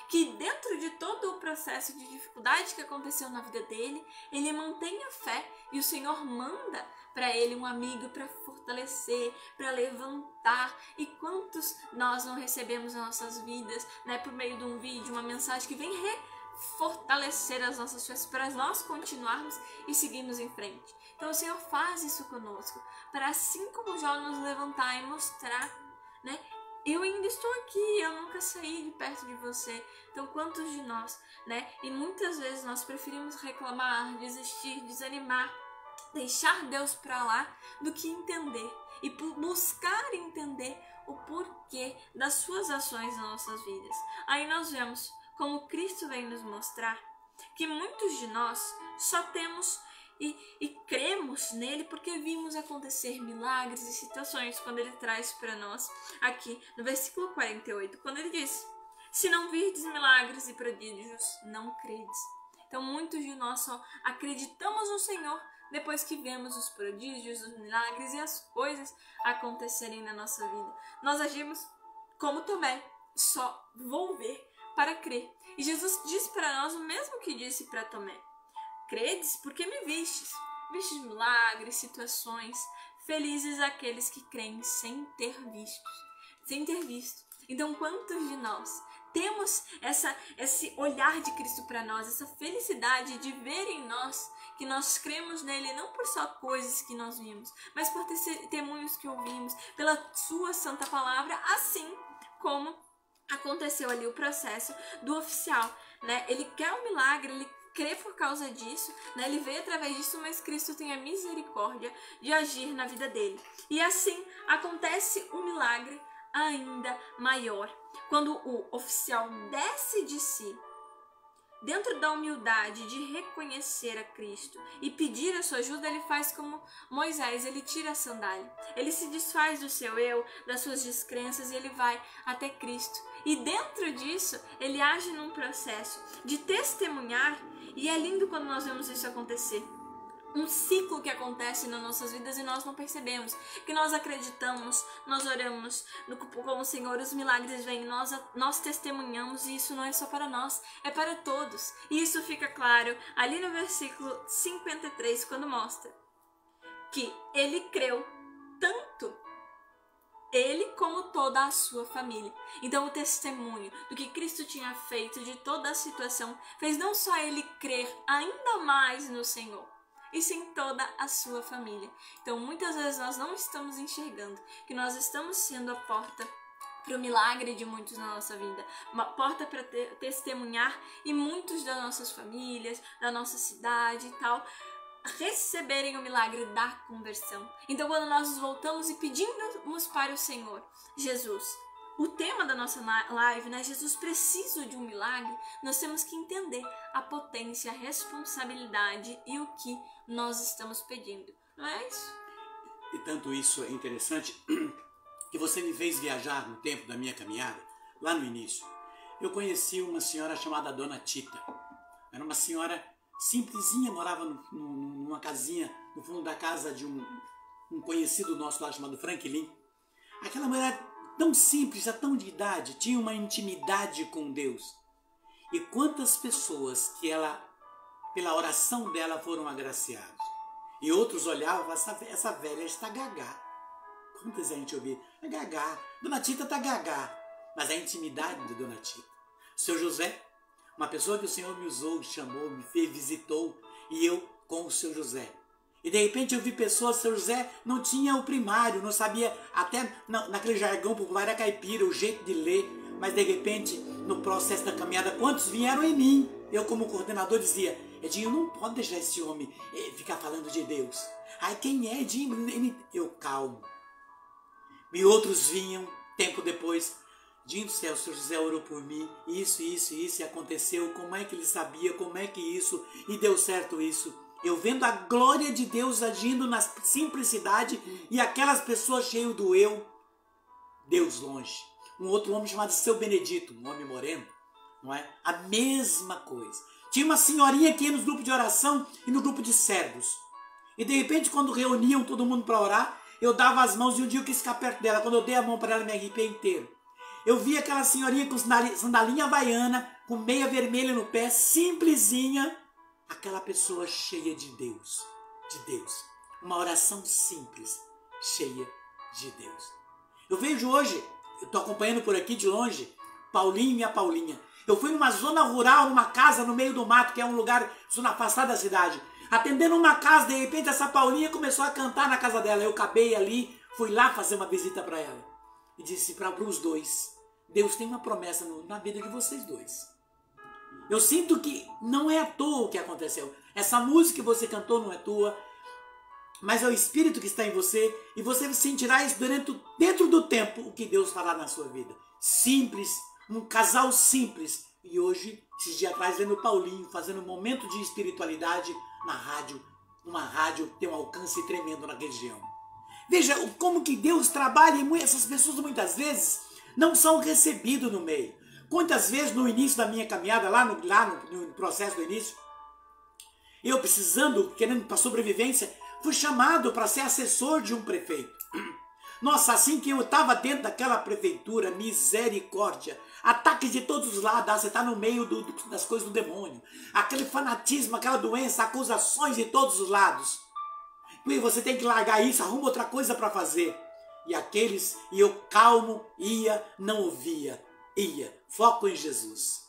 Speaker 2: que dentro de todo o processo de dificuldade que aconteceu na vida dele, ele mantém a fé e o Senhor manda para ele um amigo para fortalecer, para levantar. E quantos nós não recebemos nas nossas vidas, né, por meio de um vídeo, uma mensagem que vem fortalecer as nossas fés para nós continuarmos e seguirmos em frente. Então o Senhor faz isso conosco, para assim como Jó nos levantar e mostrar, né, eu ainda estou aqui, eu nunca saí de perto de você. Então quantos de nós, né, e muitas vezes nós preferimos reclamar, desistir, desanimar, deixar Deus para lá, do que entender e buscar entender o porquê das suas ações nas nossas vidas. Aí nós vemos como Cristo vem nos mostrar que muitos de nós só temos e cremos nele porque vimos acontecer milagres e situações, quando ele traz para nós aqui no versículo 48, quando ele diz: se não virdes milagres e prodígios, não credes. Então muitos de nós só acreditamos no Senhor depois que vemos os prodígios, os milagres e as coisas acontecerem na nossa vida. Nós agimos como Tomé, só vou ver para crer. E Jesus diz para nós o mesmo que disse para Tomé: credes porque me vistes. Vistes milagres, situações. Felizes aqueles que creem sem ter visto. Então quantos de nós temos esse olhar de Cristo para nós, essa felicidade de ver em nós que nós cremos nele não por só coisas que nós vimos, mas por testemunhos que ouvimos, pela sua santa palavra, assim como aconteceu ali o processo do oficial, né? Ele quer um milagre, ele crê por causa disso, né? Ele veio através disso, mas Cristo tem a misericórdia de agir na vida dele. E assim acontece um milagre ainda maior, quando o oficial desce de si, dentro da humildade de reconhecer a Cristo e pedir a sua ajuda, ele faz como Moisés, ele tira a sandália, ele se desfaz do seu eu, das suas descrenças e ele vai até Cristo. E dentro disso, ele age num processo de testemunhar, e é lindo quando nós vemos isso acontecer. Um ciclo que acontece nas nossas vidas e nós não percebemos, que nós acreditamos, nós oramos com o Senhor, os milagres vêm, nós testemunhamos, e isso não é só para nós, é para todos. E isso fica claro ali no versículo 53, quando mostra que ele creu tanto, ele como toda a sua família. Então o testemunho do que Cristo tinha feito, de toda a situação, fez não só ele crer ainda mais no Senhor, e sim toda a sua família. Então muitas vezes nós não estamos enxergando que nós estamos sendo a porta para o milagre de muitos na nossa vida, uma porta para testemunhar, e muitos das nossas famílias, da nossa cidade e tal, receberem o milagre da conversão. Então quando nós nos voltamos e pedimos para o Senhor: Jesus, o tema da nossa live, né? Jesus precisa de um milagre. Nós temos que entender a potência, a responsabilidade e o que nós estamos pedindo. Não é isso?
Speaker 1: E tanto isso é interessante que você me fez viajar no tempo da minha caminhada, lá no início. Eu conheci uma senhora chamada Dona Tita. Era uma senhora simplesinha, morava numa casinha, no fundo da casa de um conhecido nosso lá chamado Franklin. Aquela mulher tão simples, tão de idade, tinha uma intimidade com Deus. E quantas pessoas que ela, pela oração dela, foram agraciados. E outros olhavam e falavam, essa velha está gagá. Quantas a gente ouvia? É gagá, Dona Tita está gagá. Mas a intimidade de Dona Tita. Seu José, uma pessoa que o Senhor me usou, chamou, me fez, visitou, e eu com o seu José. E de repente eu vi pessoas, seu José não tinha o primário, não sabia, até naquele jargão popular era caipira, o jeito de ler, mas de repente, no processo da caminhada, quantos vieram em mim? Eu como coordenador dizia, Edinho, não pode deixar esse homem ficar falando de Deus. Ai, quem é Edinho? Eu calmo. E outros vinham, tempo depois, Edinho do céu, o seu José orou por mim, isso e aconteceu, como é que ele sabia, como é que isso, e deu certo isso. Eu vendo a glória de Deus agindo na simplicidade e aquelas pessoas cheias do eu, Deus longe. Um outro homem chamado Seu Benedito, um homem moreno, não é? A mesma coisa. Tinha uma senhorinha que ia nos grupos de oração e no grupo de servos. E de repente, quando reuniam todo mundo para orar, eu dava as mãos e um dia eu quis ficar perto dela. Quando eu dei a mão para ela, me arrepiei inteiro. Eu vi aquela senhorinha com sandalinha havaiana, com meia vermelha no pé, simplesinha. Aquela pessoa cheia de Deus. Uma oração simples, cheia de Deus. Eu vejo hoje, eu estou acompanhando por aqui de longe, Paulinho e minha Paulinha. Eu fui numa zona rural, numa casa no meio do mato, que é um lugar zona afastada da cidade. Atendendo uma casa, de repente essa Paulinha começou a cantar na casa dela. Eu acabei ali, fui lá fazer uma visita para ela. E disse para os dois, Deus tem uma promessa na vida de vocês dois. Eu sinto que não é à toa o que aconteceu. Essa música que você cantou não é tua, mas é o Espírito que está em você e você sentirá isso dentro do tempo o que Deus fará na sua vida. Simples, um casal simples. E hoje, esses dias atrás, vendo o Paulinho fazendo um momento de espiritualidade na rádio. Uma rádio que tem um alcance tremendo na região. Veja como que Deus trabalha e essas pessoas muitas vezes não são recebidas no meio. Quantas vezes no início da minha caminhada, lá no processo do início, eu precisando, querendo para sobrevivência, fui chamado para ser assessor de um prefeito. Nossa, assim que eu estava dentro daquela prefeitura, misericórdia, ataques de todos os lados, você está no meio das coisas do demônio, aquele fanatismo, aquela doença, acusações de todos os lados. E você tem que largar isso, arruma outra coisa para fazer. E eu calmo, não ouvia. Foco em Jesus.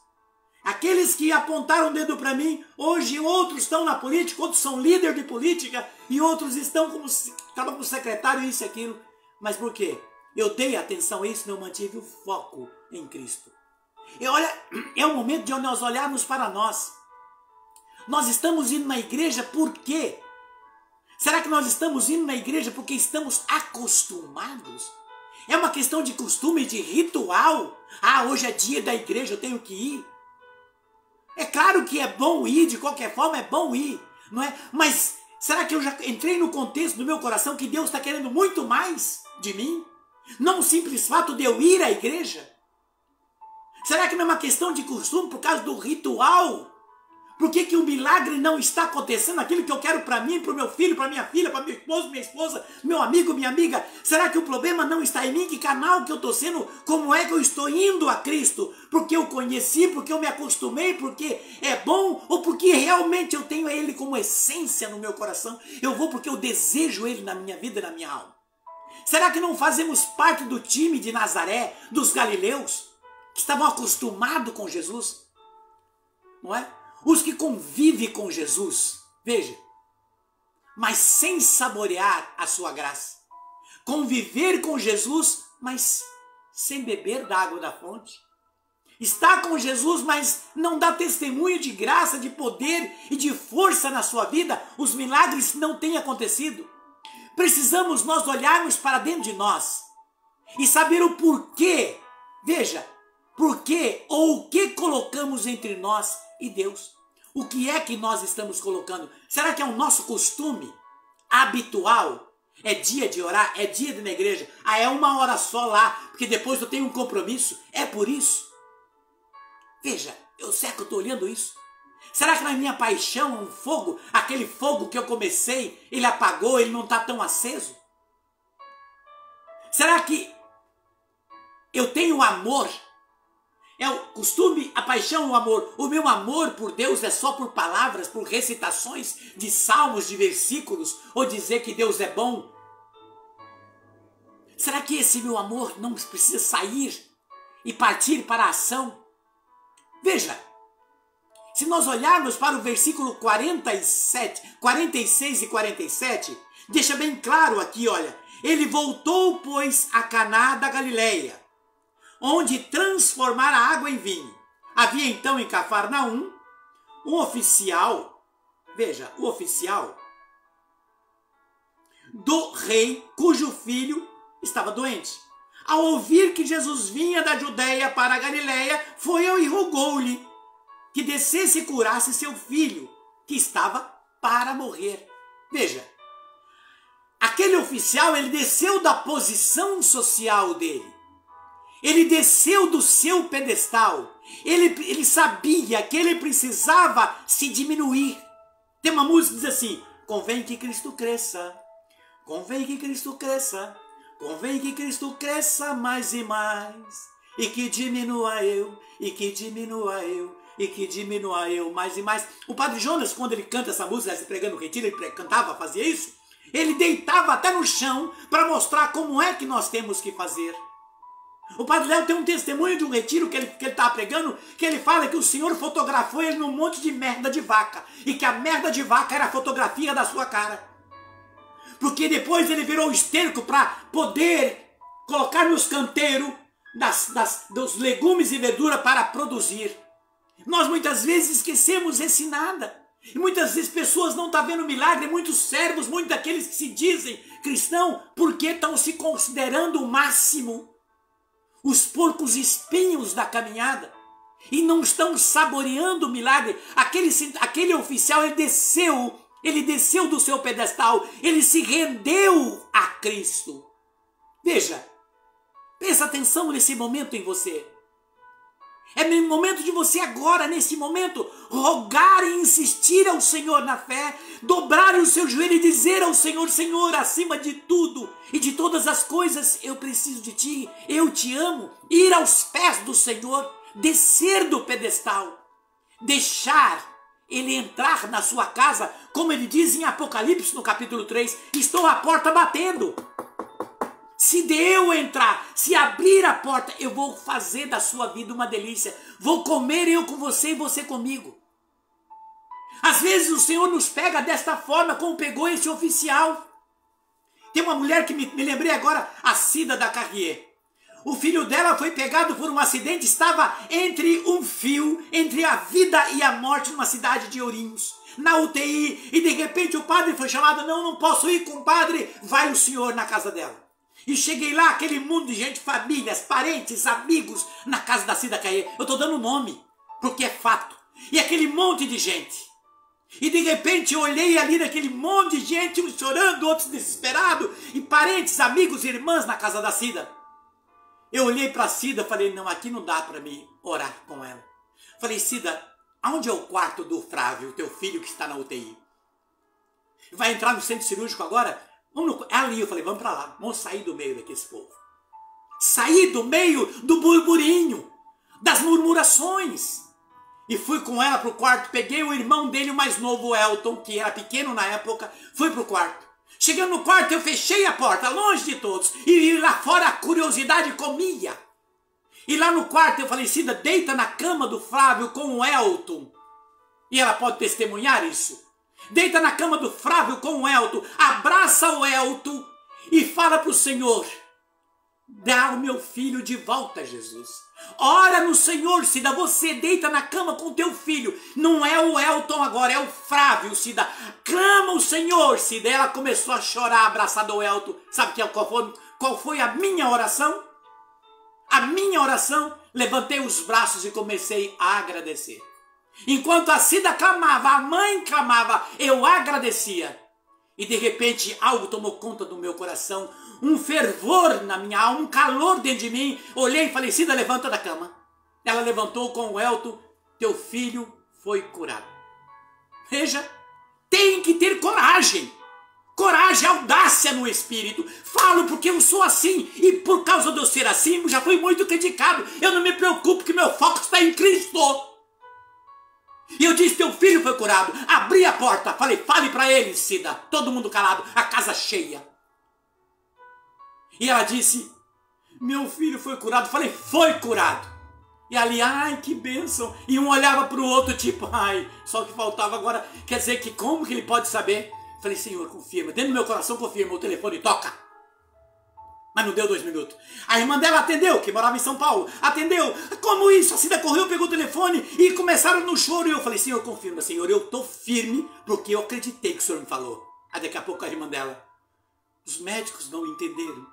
Speaker 1: Aqueles que apontaram o dedo para mim, hoje outros estão na política, outros são líder de política e outros estão como secretário, isso e aquilo. Mas por quê? Eu dei atenção a isso e eu mantive o foco em Cristo. E olha, é o momento de nós olharmos para nós. Nós estamos indo na igreja por quê? Será que nós estamos indo na igreja porque estamos acostumados? É uma questão de costume, de ritual. Ah, hoje é dia da igreja, eu tenho que ir. É claro que é bom ir, de qualquer forma é bom ir, não é? Mas será que eu já entrei no contexto do meu coração que Deus está querendo muito mais de mim? Não o simples fato de eu ir à igreja? Será que não é uma questão de costume por causa do ritual? Por que o milagre não está acontecendo? Aquilo que eu quero para mim, para o meu filho, para minha filha, para meu esposo, minha esposa, meu amigo, minha amiga. Será que o problema não está em mim? Que canal que eu estou sendo? Como é que eu estou indo a Cristo? Porque eu conheci, porque eu me acostumei, porque é bom? Ou porque realmente eu tenho Ele como essência no meu coração? Eu vou porque eu desejo Ele na minha vida e na minha alma. Será que não fazemos parte do time de Nazaré, dos galileus, que estavam acostumados com Jesus? Não é? Os que convivem com Jesus, veja, mas sem saborear a sua graça. Conviver com Jesus, mas sem beber da água da fonte. Está com Jesus, mas não dá testemunho de graça, de poder e de força na sua vida. Os milagres não têm acontecido. Precisamos nós olharmos para dentro de nós e saber o porquê Veja, por que ou o que colocamos entre nós e Deus? O que é que nós estamos colocando? Será que é o nosso costume habitual? É dia de orar? É dia de ir na igreja? Ah, é uma hora só lá, porque depois eu tenho um compromisso? É por isso? Veja, será que eu estou olhando isso? Será que na minha paixão, um fogo, aquele fogo que eu comecei, ele apagou, ele não está tão aceso? Será que eu tenho amor? É o costume, a paixão, o amor. O meu amor por Deus é só por palavras, por recitações de salmos, de versículos, ou dizer que Deus é bom? Será que esse meu amor não precisa sair e partir para a ação? Veja, se nós olharmos para o versículo 46 e 47, deixa bem claro aqui, olha. Ele voltou, pois, a Caná da Galileia, onde transformara a água em vinho. Havia então em Cafarnaum um oficial, veja, o oficial do rei, cujo filho estava doente. Ao ouvir que Jesus vinha da Judeia para a Galileia, foi e rogou-lhe que descesse e curasse seu filho, que estava para morrer. Veja, aquele oficial, ele desceu da posição social dele. Ele desceu do seu pedestal. Ele sabia que ele precisava se diminuir. Tem uma música que diz assim: convém que Cristo cresça, convém que Cristo cresça, convém que Cristo cresça mais e mais, e que diminua eu, e que diminua eu, e que diminua eu mais e mais. O Padre Jonas, quando ele canta essa música, se pregando no retiro, ele cantava, fazia isso. Ele deitava até no chão para mostrar como é que nós temos que fazer. O Padre Léo tem um testemunho de um retiro que ele estava pregando, que ele fala que o Senhor fotografou ele num monte de merda de vaca, e que a merda de vaca era a fotografia da sua cara. Porque depois ele virou esterco para poder colocar nos canteiros dos legumes e verdura para produzir. Nós muitas vezes esquecemos esse nada. E muitas vezes pessoas não estão vendo milagre, muitos servos, muitos daqueles que se dizem cristão, porque estão se considerando o máximo, os porcos espinhos da caminhada, e não estão saboreando o milagre. Aquele oficial, ele desceu do seu pedestal, ele se rendeu a Cristo. Veja, presta atenção nesse momento em você. É o momento de você agora, nesse momento, rogar e insistir ao Senhor na fé, dobrar o seu joelho e dizer ao Senhor: Senhor, acima de tudo e de todas as coisas, eu preciso de Ti, eu Te amo. Ir aos pés do Senhor, descer do pedestal, deixar Ele entrar na sua casa, como Ele diz em Apocalipse, no capítulo 3, estou à porta batendo. Se eu entrar, se abrir a porta, eu vou fazer da sua vida uma delícia. Vou comer eu com você e você comigo. Às vezes o Senhor nos pega desta forma, como pegou esse oficial. Tem uma mulher que me lembrei agora, a Cida da Carrier. O filho dela foi pegado por um acidente, estava entre um fio, entre a vida e a morte, numa cidade de Ourinhos, na UTI. E de repente o padre foi chamado: não posso ir, compadre, vai o senhor na casa dela. E cheguei lá, aquele mundo de gente, famílias, parentes, amigos, na casa da Cida Carrier. Eu estou dando nome, porque é fato. E aquele monte de gente. E de repente eu olhei ali naquele monte de gente, uns chorando, outros desesperados, e parentes, amigos, irmãs na casa da Cida. Eu olhei para a Cida e falei: não, aqui não dá para mim orar com ela. Falei: Cida, aonde é o quarto do Flávio, teu filho que está na UTI? Vai entrar no centro cirúrgico agora? Ali, eu falei: vamos para lá, vamos sair do meio daquele povo. Sair do meio do burburinho, das murmurações. E fui com ela para o quarto, peguei o irmão dele, o mais novo, o Elton, que era pequeno na época, fui para o quarto. Chegando no quarto, eu fechei a porta, longe de todos, e lá fora a curiosidade comia. E lá no quarto eu falei: Cida, deita na cama do Flávio com o Elton. E ela pode testemunhar isso. Deita na cama do Flávio com o Elton, abraça o Elton e fala para o Senhor: dá o meu filho de volta, Jesus. Ora no Senhor, Cida, você deita na cama com o teu filho. Não é o Elton agora, é o Flávio, Cida. Clama o Senhor, Cida. Ela começou a chorar, abraçada ao Elton. Sabe qual foi a minha oração? a minha oração, levantei os braços e comecei a agradecer. Enquanto a Cida clamava, a mãe clamava, eu agradecia. E de repente algo tomou conta do meu coração, um fervor na minha alma, um calor dentro de mim. Olhei e falei, Cida, levanta da cama. Ela levantou com o Elton, teu filho foi curado. Veja, tem que ter coragem. Coragem, audácia no espírito. Falo porque eu sou assim. E por causa de eu ser assim, já fui muito criticado. Eu não me preocupo que meu foco está em Cristo. E eu disse, teu filho foi curado. Abri a porta, falei, fale para ele, Cida. Todo mundo calado, a casa cheia. E ela disse, meu filho foi curado. Falei, foi curado. E ali, ai, que bênção. E um olhava para o outro, tipo, ai, só que faltava agora. Quer dizer que como que ele pode saber? Falei, Senhor, confirma. Dentro do meu coração, confirma. O telefone toca. Mas não deu 2 minutos. A irmã dela atendeu, que morava em São Paulo. Atendeu. Como isso? A Cida correu, pegou o telefone e começaram no choro. E eu falei, Senhor, confirma. Senhor, eu estou firme porque eu acreditei que o Senhor me falou. Aí daqui a pouco a irmã dela, os médicos não entenderam.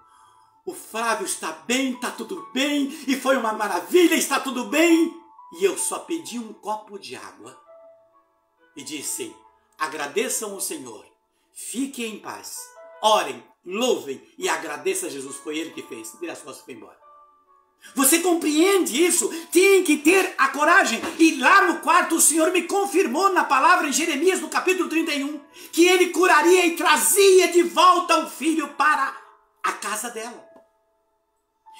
Speaker 1: O Flávio está bem, está tudo bem. E foi uma maravilha, está tudo bem. E eu só pedi um copo de água. E disse, agradeçam o Senhor. Fiquem em paz. Orem, louvem e agradeçam a Jesus. Foi Ele que fez. Vira as costas e foi embora. Você compreende isso? Tem que ter a coragem. E lá no quarto o Senhor me confirmou na palavra em Jeremias, no capítulo 31, que Ele curaria e trazia de volta o filho para a casa dela.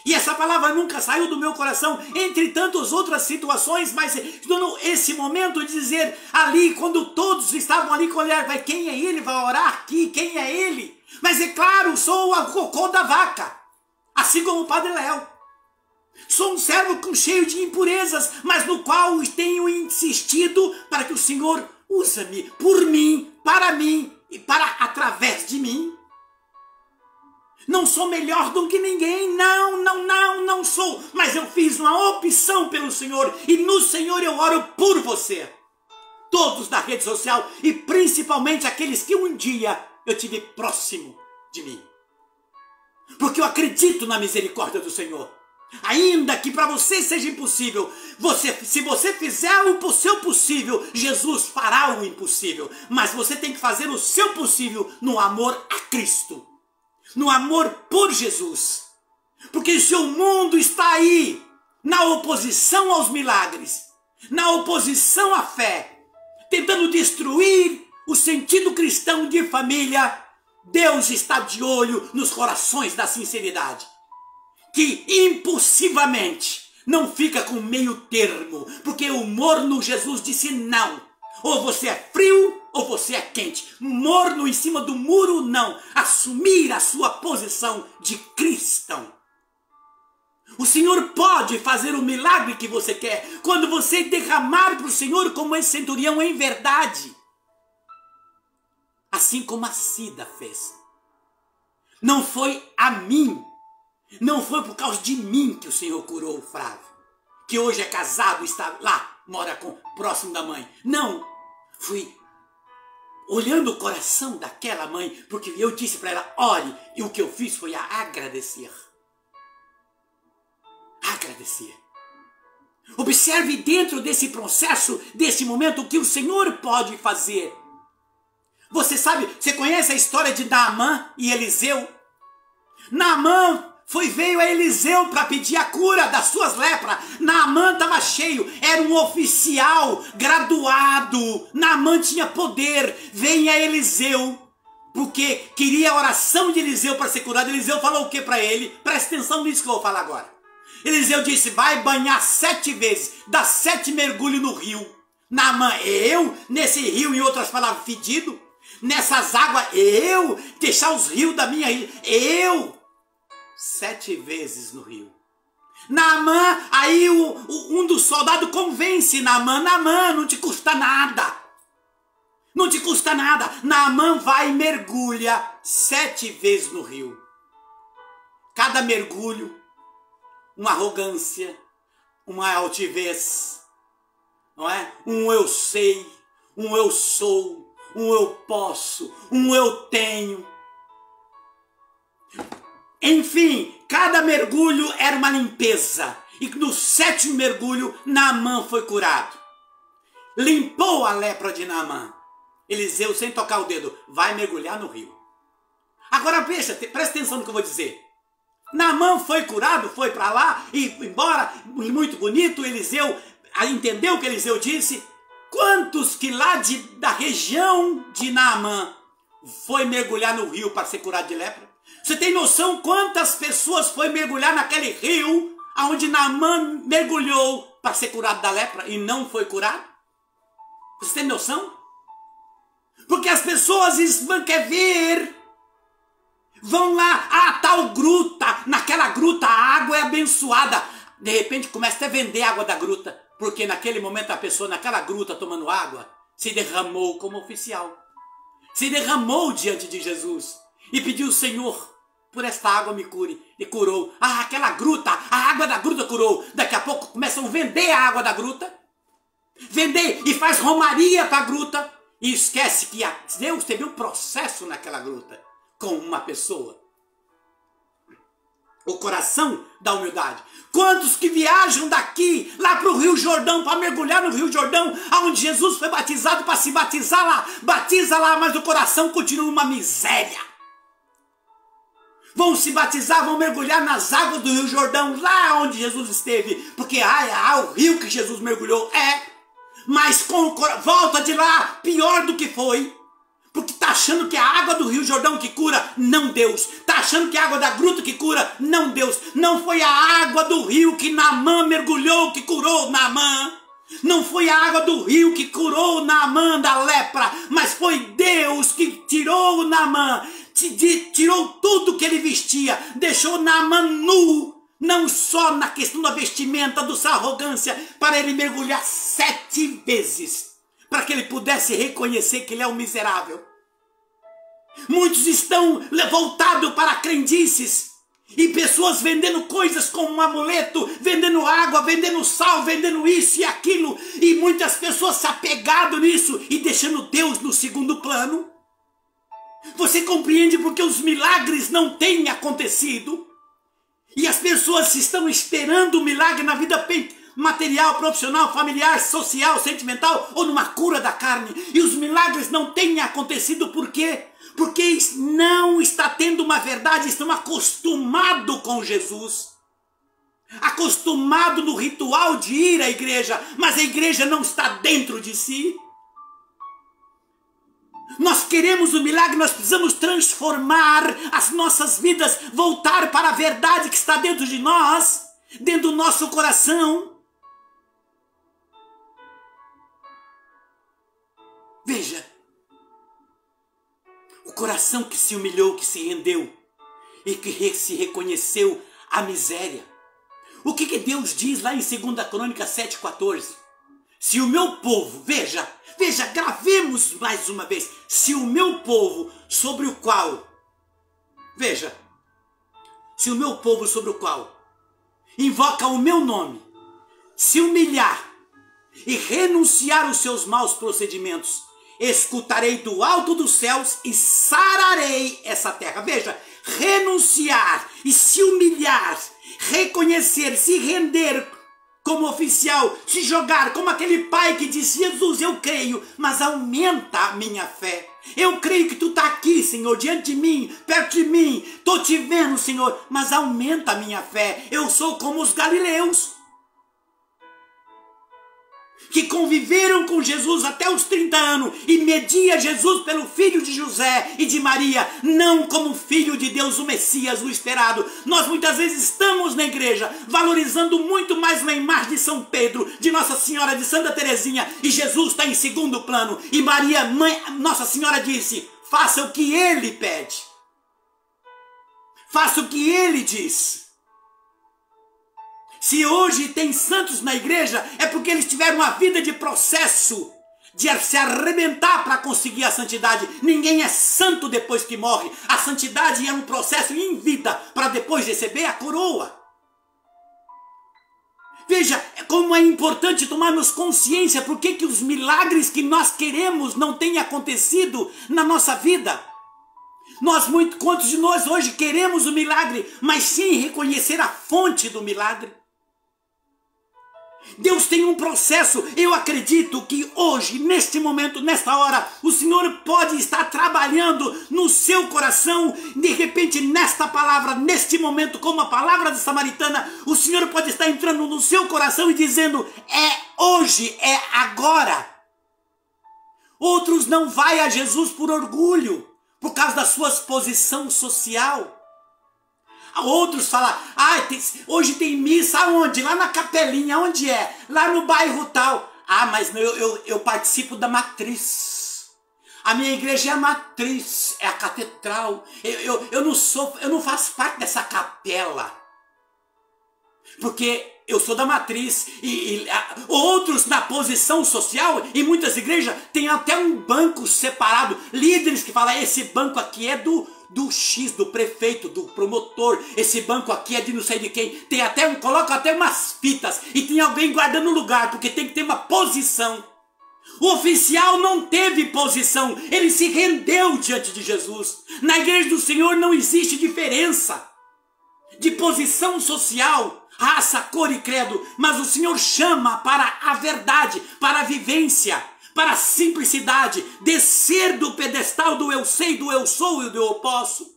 Speaker 1: E essa palavra nunca saiu do meu coração, entre tantas outras situações, mas esse momento de dizer ali, quando todos estavam ali com o olhar, vai, quem é ele? Vai orar aqui, quem é ele? Mas é claro, sou o cocô da vaca, assim como o Padre Léo. Sou um servo cheio de impurezas, mas no qual tenho insistido para que o Senhor use-me, por mim, e para através de mim. Não sou melhor do que ninguém, não sou. Mas eu fiz uma opção pelo Senhor e no Senhor eu oro por você. Todos da rede social e principalmente aqueles que um dia eu tive próximo de mim. Porque eu acredito na misericórdia do Senhor. Ainda que para você seja impossível, se você fizer o seu possível, Jesus fará o impossível. Mas você tem que fazer o seu possível no amor a Cristo. No amor por Jesus. Porque se o mundo está aí, na oposição aos milagres, na oposição à fé, tentando destruir o sentido cristão de família, Deus está de olho nos corações da sinceridade. Que impulsivamente não fica com meio termo, porque o morno Jesus disse não. Ou você é frio, ou você é quente. Morno em cima do muro, não. Assumir a sua posição de cristão. O Senhor pode fazer o milagre que você quer, quando você derramar para o Senhor como esse centurião em verdade. Assim como a Cida fez. Não foi a mim. Não foi por causa de mim que o Senhor curou o Flávio. Que hoje é casado, está lá, mora próximo da mãe. Não. Fui olhando o coração daquela mãe, porque eu disse para ela, ore, e o que eu fiz foi agradecer. Agradecer. Observe dentro desse processo, desse momento, o que o Senhor pode fazer. Você sabe, você conhece a história de Naamã e Eliseu? Naamã veio a Eliseu para pedir a cura das suas lepras. Naamã estava cheio, era um oficial graduado. Naamã tinha poder. Vem a Eliseu, porque queria a oração de Eliseu para ser curado. Eliseu falou o que para ele? Presta atenção nisso que eu vou falar agora. Eliseu disse, vai banhar 7 vezes, dá 7 mergulhos no rio. Naamã, eu? Nesse rio, em outras palavras, fedido? Nessas águas, eu? Deixar os rios da minha ilha, eu? 7 vezes no rio. Naamã, aí um dos soldados convence Naamã, Naamã, não te custa nada. Não te custa nada. Naamã vai e mergulha 7 vezes no rio. Cada mergulho, uma arrogância, uma altivez, não é? Um eu sei, um eu sou, um eu posso, um eu tenho. Enfim, cada mergulho era uma limpeza. E no 7º mergulho, Naamã foi curado. Limpou a lepra de Naamã. Eliseu, sem tocar o dedo, vai mergulhar no rio. Agora veja, presta atenção no que eu vou dizer. Naamã foi curado, foi para lá, e embora, muito bonito, Eliseu entendeu o que Eliseu disse. Quantos que lá da região de Naamã foi mergulhar no rio para ser curado de lepra? Você tem noção quantas pessoas foi mergulhar naquele rio onde Naamã mergulhou para ser curado da lepra e não foi curado? Você tem noção? Porque as pessoas querem ver, vão lá, tal gruta, naquela gruta a água é abençoada. De repente começa até a vender água da gruta, porque naquele momento a pessoa naquela gruta tomando água se derramou como oficial. Se derramou diante de Jesus e pediu: Senhor, por esta água me cure. E curou. Aquela gruta, a água da gruta curou. Daqui a pouco começam a vender a água da gruta. Vender e faz romaria para a gruta. E esquece que Deus teve um processo naquela gruta com uma pessoa. O coração da humildade. Quantos que viajam daqui lá para o Rio Jordão, para mergulhar no Rio Jordão, onde Jesus foi batizado, para se batizar lá, batiza lá, mas o coração continua uma miséria. Vão se batizar, vão mergulhar nas águas do Rio Jordão, lá onde Jesus esteve, porque o rio que Jesus mergulhou mas volta de lá pior do que foi. Porque está achando que é a água do Rio Jordão que cura, não Deus. Está achando que é a água da gruta que cura, não Deus. Não foi a água do rio que Naamã mergulhou que curou Naamã. Não foi a água do rio que curou Naamã da lepra, mas foi Deus que tirou Naamã, tirou tudo que ele vestia, deixou Naamã nu. Não só na questão da vestimenta, da sua arrogância, para ele mergulhar 7 vezes, para que ele pudesse reconhecer que ele é um miserável. Muitos estão voltados para crendices, e pessoas vendendo coisas como um amuleto, vendendo água, vendendo sal, vendendo isso e aquilo, e muitas pessoas se apegando nisso e deixando Deus no segundo plano. Você compreende porque os milagres não têm acontecido? E as pessoas estão esperando o milagre na vida material, profissional, familiar, social, sentimental ou numa cura da carne. E os milagres não têm acontecido por quê? Porque não está tendo uma verdade, estão acostumados com Jesus. Acostumado no ritual de ir à igreja, mas a igreja não está dentro de si. Nós queremos o milagre, nós precisamos transformar as nossas vidas, voltar para a verdade que está dentro de nós, dentro do nosso coração. Veja, o coração que se humilhou, que se rendeu e que se reconheceu a miséria. O que Deus diz lá em 2 Crônicas 7,14? Se o meu povo, veja, gravemos mais uma vez. Se o meu povo sobre o qual, se o meu povo sobre o qual invoca o meu nome, se humilhar e renunciar os seus maus procedimentos, escutarei do alto dos céus e sararei essa terra. Veja, renunciar e se humilhar, reconhecer, se render como oficial, se jogar como aquele pai que disse: Jesus, eu creio, mas aumenta a minha fé. Eu creio que tu está aqui, Senhor, diante de mim, perto de mim, estou te vendo, Senhor, mas aumenta a minha fé. Eu sou como os galileus, que conviveram com Jesus até os 30 anos e media Jesus pelo filho de José e de Maria, não como filho de Deus, o Messias, o esperado. Nós muitas vezes estamos na igreja valorizando muito mais uma imagem de São Pedro, de Nossa Senhora, de Santa Teresinha, e Jesus está em segundo plano. E Maria, mãe, Nossa Senhora disse: faça o que ele pede, faça o que ele diz. Se hoje tem santos na igreja, é porque eles tiveram uma vida de processo, de se arrebentar para conseguir a santidade. Ninguém é santo depois que morre. A santidade é um processo em vida, para depois receber a coroa. Veja como é importante tomarmos consciência por que os milagres que nós queremos não têm acontecido na nossa vida. Quantos de nós hoje queremos o milagre, mas sem reconhecer a fonte do milagre? Deus tem um processo. Eu acredito que hoje, neste momento, nesta hora, o Senhor pode estar trabalhando no seu coração. De repente, nesta palavra, neste momento, como a palavra da samaritana, o Senhor pode estar entrando no seu coração e dizendo: é hoje, é agora. Outros não vão a Jesus por orgulho, por causa da sua posição social. Outros falam: hoje tem missa aonde? Lá na capelinha, onde é? Lá no bairro tal. Mas eu participo da matriz. A minha igreja é a matriz, é a catedral. Eu não faço parte dessa capela. Porque eu sou da matriz. Outros na posição social, em muitas igrejas, tem até um banco separado. Líderes que falam: esse banco aqui é do X, do prefeito, do promotor, esse banco aqui é de não sei de quem. Tem até coloca até umas fitas e tem alguém guardando o lugar, porque tem que ter uma posição. O oficial não teve posição, ele se rendeu diante de Jesus. Na igreja do Senhor não existe diferença de posição social, raça, cor e credo, mas o Senhor chama para a verdade, para a vivência, para a simplicidade, descer do pedestal do eu sei, do eu sou e do eu posso.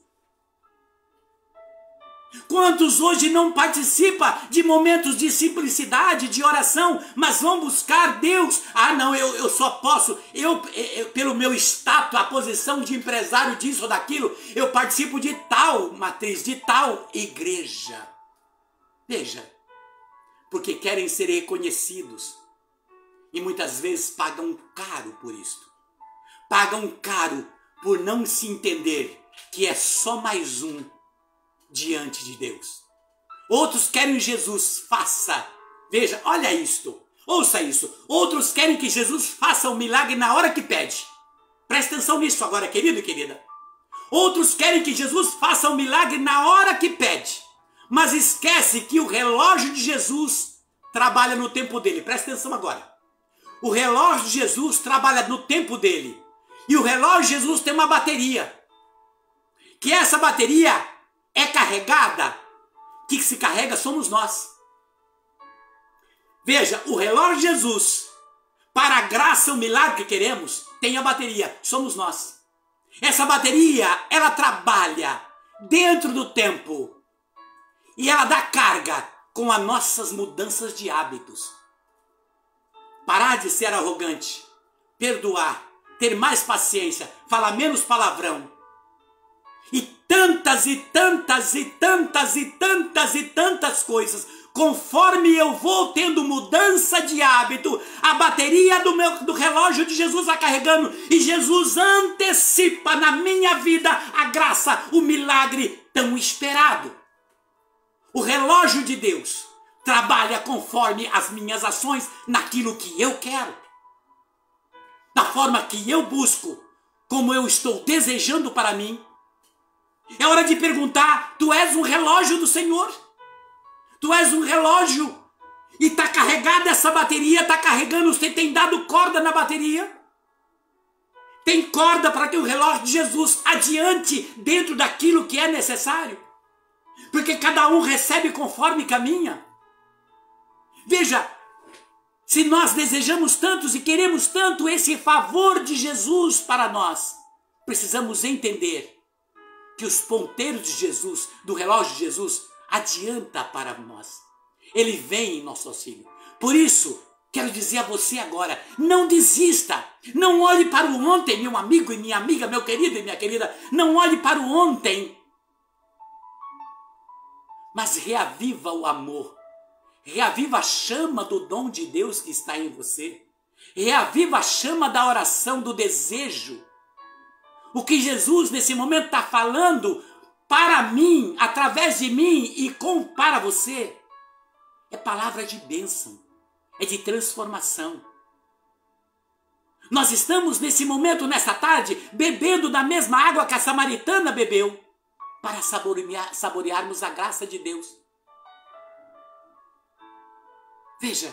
Speaker 1: Quantos hoje não participam de momentos de simplicidade, de oração, mas vão buscar Deus? Não, eu só posso, pelo meu status, a posição de empresário disso ou daquilo, eu participo de tal matriz, de tal igreja. Veja, porque querem ser reconhecidos. E muitas vezes pagam caro por isto. Pagam caro por não se entender que é só mais um diante de Deus. Outros querem Jesus faça. Veja, olha isto. Ouça isso. Outros querem que Jesus faça o milagre na hora que pede. Presta atenção nisso agora, querido e querida. Outros querem que Jesus faça o milagre na hora que pede. Mas esquece que o relógio de Jesus trabalha no tempo dele. Presta atenção agora. O relógio de Jesus trabalha no tempo dele. E o relógio de Jesus tem uma bateria. Que essa bateria é carregada. Que se carrega somos nós. Veja, o relógio de Jesus, para a graça, o milagre que queremos, tem a bateria. Somos nós. Essa bateria, ela trabalha dentro do tempo. E ela dá carga com as nossas mudanças de hábitos. Parar de ser arrogante, perdoar, ter mais paciência, falar menos palavrão. E tantas e tantas e tantas e tantas e tantas coisas. Conforme eu vou tendo mudança de hábito, a bateria do relógio de Jesus vai carregando. E Jesus antecipa na minha vida a graça, o milagre tão esperado. O relógio de Deus trabalha conforme as minhas ações, naquilo que eu quero. Da forma que eu busco, como eu estou desejando para mim. É hora de perguntar: tu és um relógio do Senhor? Tu és um relógio? E está carregada essa bateria, está carregando, você tem dado corda na bateria? Tem corda para que o relógio de Jesus adiante dentro daquilo que é necessário? Porque cada um recebe conforme caminha. Veja, se nós desejamos tantos e queremos tanto esse favor de Jesus para nós, precisamos entender que os ponteiros de Jesus, do relógio de Jesus, adianta para nós. Ele vem em nosso auxílio. Por isso, quero dizer a você agora, não desista. Não olhe para o ontem, meu amigo e minha amiga, meu querido e minha querida. Não olhe para o ontem. Mas reaviva o amor. Reaviva a chama do dom de Deus que está em você. Reaviva a chama da oração, do desejo. O que Jesus nesse momento está falando para mim, através de mim e para você, é palavra de bênção, é de transformação. Nós estamos nesse momento, nessa tarde, bebendo da mesma água que a samaritana bebeu, para saborearmos a graça de Deus. Veja,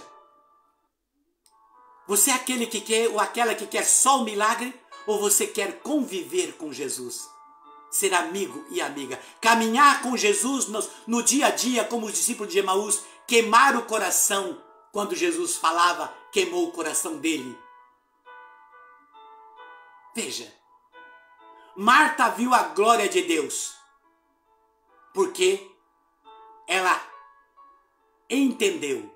Speaker 1: você é aquele que quer ou aquela que quer só o milagre, ou você quer conviver com Jesus? ser amigo e amiga, caminhar com Jesus no dia a dia, como os discípulos de Emaús, queimar o coração, quando Jesus falava, queimou o coração dele. Veja, Marta viu a glória de Deus, porque ela entendeu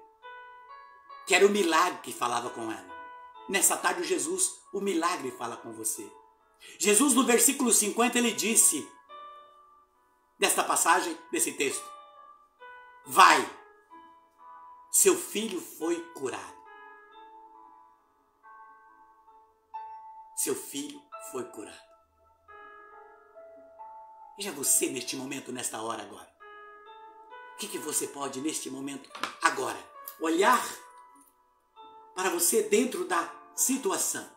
Speaker 1: que era o milagre que falava com ela. Nessa tarde, Jesus, o milagre fala com você. Jesus, no versículo 50, ele disse, desta passagem, desse texto, vai, seu filho foi curado. Seu filho foi curado. Veja você neste momento, nesta hora agora. O que você pode, neste momento, agora, olhar para você dentro da situação?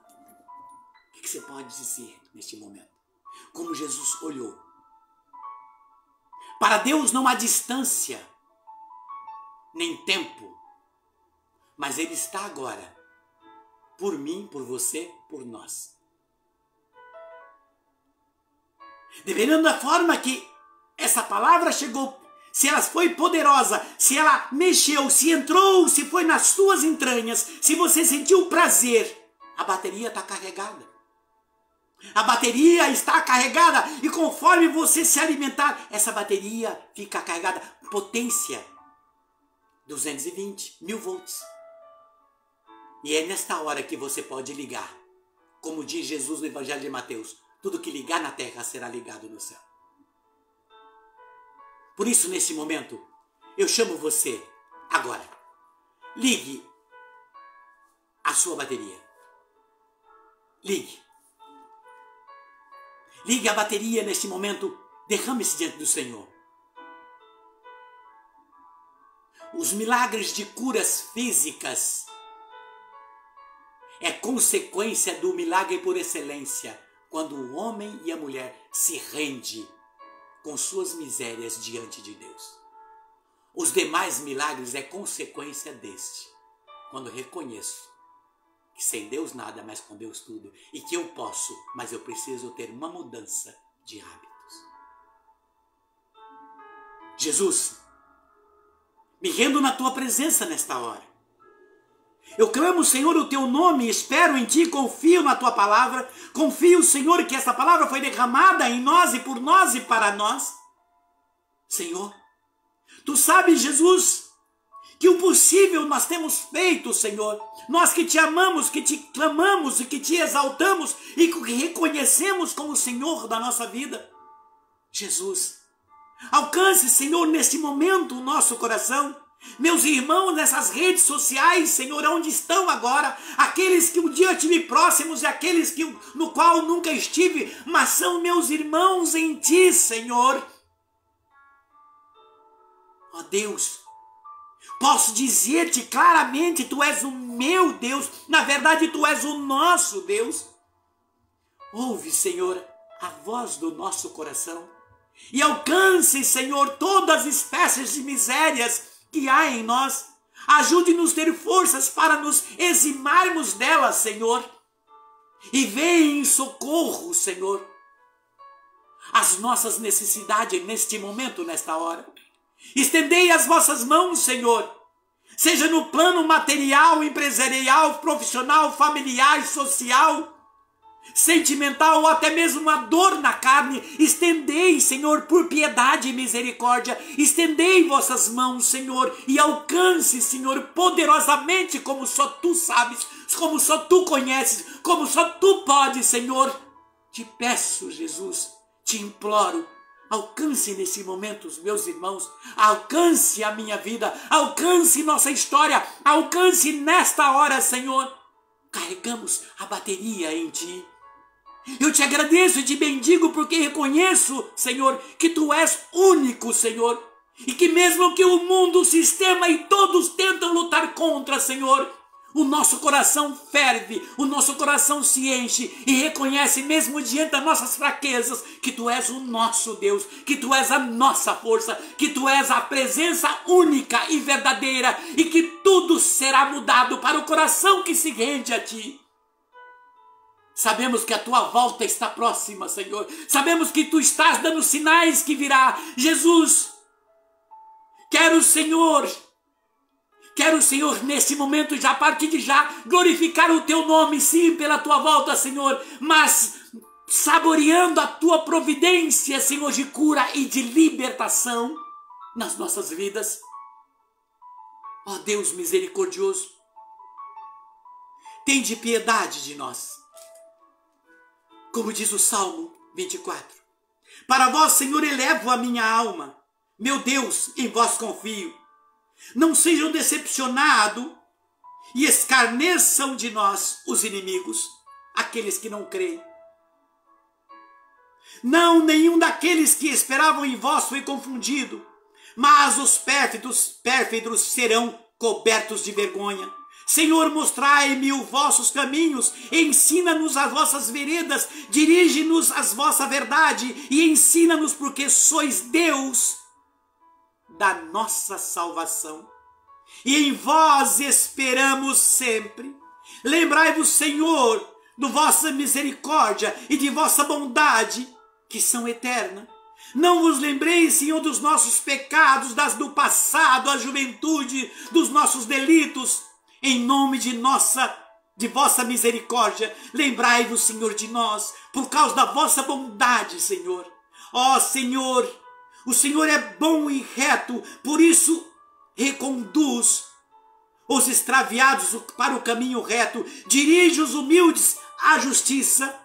Speaker 1: O que você pode dizer neste momento? Como Jesus olhou. Para Deus não há distância, nem tempo, mas Ele está agora, por mim, por você, por nós. Dependendo da forma que essa palavra chegou, se ela foi poderosa, se ela mexeu, se entrou, se foi nas suas entranhas, se você sentiu prazer, a bateria está carregada. A bateria está carregada e conforme você se alimentar, essa bateria fica carregada. Potência 220, 1000 volts. E é nesta hora que você pode ligar. Como diz Jesus no Evangelho de Mateus, tudo que ligar na terra será ligado no céu. Por isso, nesse momento, eu chamo você agora. Ligue a sua bateria. Ligue. Ligue a bateria neste momento. Derrame-se diante do Senhor. Os milagres de curas físicas é consequência do milagre por excelência, quando o homem e a mulher se rendem com suas misérias diante de Deus. Os demais milagres é consequência deste, quando reconheço que sem Deus nada, mas com Deus tudo, e que eu posso, mas eu preciso ter uma mudança de hábitos. Jesus, me rendo na tua presença nesta hora. Eu clamo, Senhor, o teu nome, espero em ti, confio na tua palavra, confio, Senhor, que essa palavra foi derramada em nós e por nós e para nós. Senhor, tu sabes, Jesus, que o possível nós temos feito, Senhor. Nós que te amamos, que te clamamos e que te exaltamos e que reconhecemos como Senhor da nossa vida. Jesus, alcance, Senhor, neste momento o nosso coração. Meus irmãos nessas redes sociais, Senhor, onde estão agora, aqueles que um dia tive próximos e aqueles que, no qual nunca estive, mas são meus irmãos em ti, Senhor. Ó Deus, posso dizer-te claramente, tu és o meu Deus, na verdade tu és o nosso Deus. Ouve, Senhor, a voz do nosso coração e alcance, Senhor, todas as espécies de misérias que há em nós. Ajude-nos a ter forças para nos eximarmos delas, Senhor. E vem em socorro, Senhor, as nossas necessidades neste momento, nesta hora. Estendei as vossas mãos, Senhor, seja no plano material, empresarial, profissional, familiar, social, sentimental ou até mesmo uma dor na carne. Estendei, Senhor, por piedade e misericórdia, estendei vossas mãos, Senhor, e alcance, Senhor, poderosamente, como só tu sabes, como só tu conheces, como só tu podes, Senhor. Te peço, Jesus, te imploro, alcance nesse momento os meus irmãos, alcance a minha vida, alcance nossa história, alcance nesta hora, Senhor. Carregamos a bateria em ti. Eu te agradeço e te bendigo porque reconheço, Senhor, que tu és único, Senhor. E que mesmo que o mundo, o sistema e todos tentam lutar contra, Senhor, o nosso coração ferve, o nosso coração se enche e reconhece mesmo diante das nossas fraquezas que tu és o nosso Deus, que tu és a nossa força, que tu és a presença única e verdadeira e que tudo será mudado para o coração que se rende a ti. Sabemos que a tua volta está próxima, Senhor. Sabemos que tu estás dando sinais que virá. Jesus, quero, Senhor, nesse momento, já a partir de já, glorificar o teu nome, sim, pela tua volta, Senhor, mas saboreando a tua providência, Senhor, de cura e de libertação nas nossas vidas. Ó Deus misericordioso, tende piedade de nós. Como diz o Salmo 24. Para vós, Senhor, elevo a minha alma. Meu Deus, em vós confio. Não sejam decepcionados e escarneçam de nós os inimigos, aqueles que não creem. Não, nenhum daqueles que esperavam em vós foi confundido, mas os pérfidos serão cobertos de vergonha. Senhor, mostrai-me os vossos caminhos, ensina-nos as vossas veredas, dirige-nos a vossa verdade e ensina-nos, porque sois Deus da nossa salvação. E em vós esperamos sempre. Lembrai-vos, Senhor, de vossa misericórdia e de vossa bondade, que são eternas. Não vos lembreis, Senhor, dos nossos pecados, do passado, a juventude, dos nossos delitos. Em nome de vossa misericórdia, lembrai-vos, Senhor, de nós, por causa da vossa bondade, Senhor. Ó Senhor, o Senhor é bom e reto, por isso reconduz os extraviados para o caminho reto, dirige os humildes à justiça.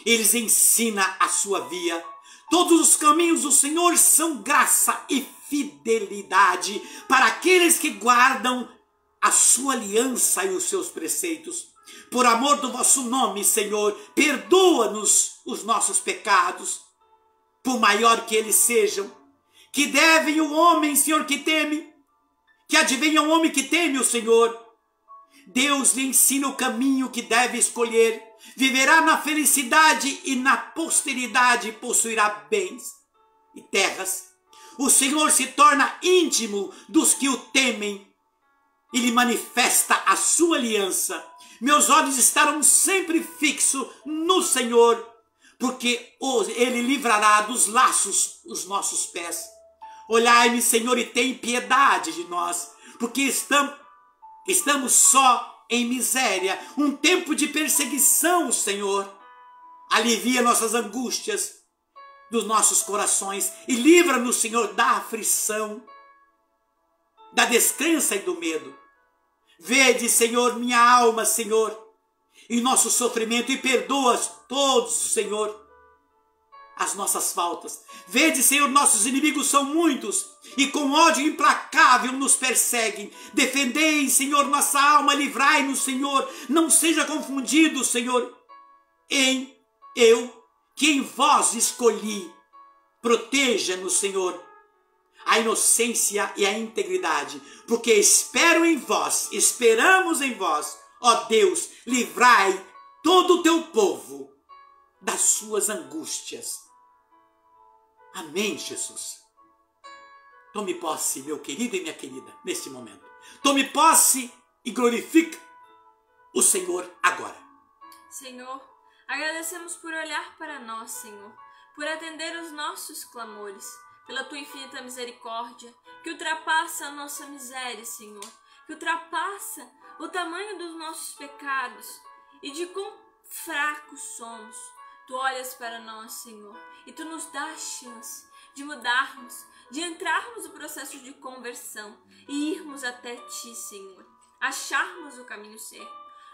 Speaker 1: Eles ensinam a sua via. Todos os caminhos do Senhor são graça e fidelidade para aqueles que guardam a sua aliança e os seus preceitos. Por amor do vosso nome, Senhor, perdoa-nos os nossos pecados, por maior que eles sejam. Que devem o homem, Senhor, que teme, que adivinha o homem que teme o Senhor. Deus lhe ensina o caminho que deve escolher. Viverá na felicidade e na posteridade possuirá bens e terras. O Senhor se torna íntimo dos que o temem e lhe manifesta a sua aliança. Meus olhos estarão sempre fixos no Senhor, porque ele livrará dos laços os nossos pés. Olhai-me, Senhor, e tem piedade de nós, porque estamos só em miséria, um tempo de perseguição, Senhor. Alivia nossas angústias dos nossos corações e livra-nos, Senhor, da aflição, da descrença e do medo. Vede, Senhor, minha alma, Senhor, em nosso sofrimento e perdoa todos, Senhor, as nossas faltas. Vede, Senhor, nossos inimigos são muitos e com ódio implacável nos perseguem. Defendei, Senhor, nossa alma, livrai-nos, Senhor. Não seja confundido, Senhor, em eu, que em vós escolhi. Proteja-nos, Senhor, a inocência e a integridade, porque espero em vós, esperamos em vós. Ó Deus, livrai todo o teu povo das suas angústias. Amém, Jesus. Tome posse, meu querido e minha querida, neste momento. Tome posse e glorifique o Senhor agora.
Speaker 2: Senhor, agradecemos por olhar para nós, Senhor, por atender os nossos clamores, pela tua infinita misericórdia, que ultrapassa a nossa miséria, Senhor, que ultrapassa o tamanho dos nossos pecados e de quão fracos somos. Tu olhas para nós, Senhor, e tu nos dá a chance de mudarmos, de entrarmos no processo de conversão e irmos até ti, Senhor, acharmos o caminho certo.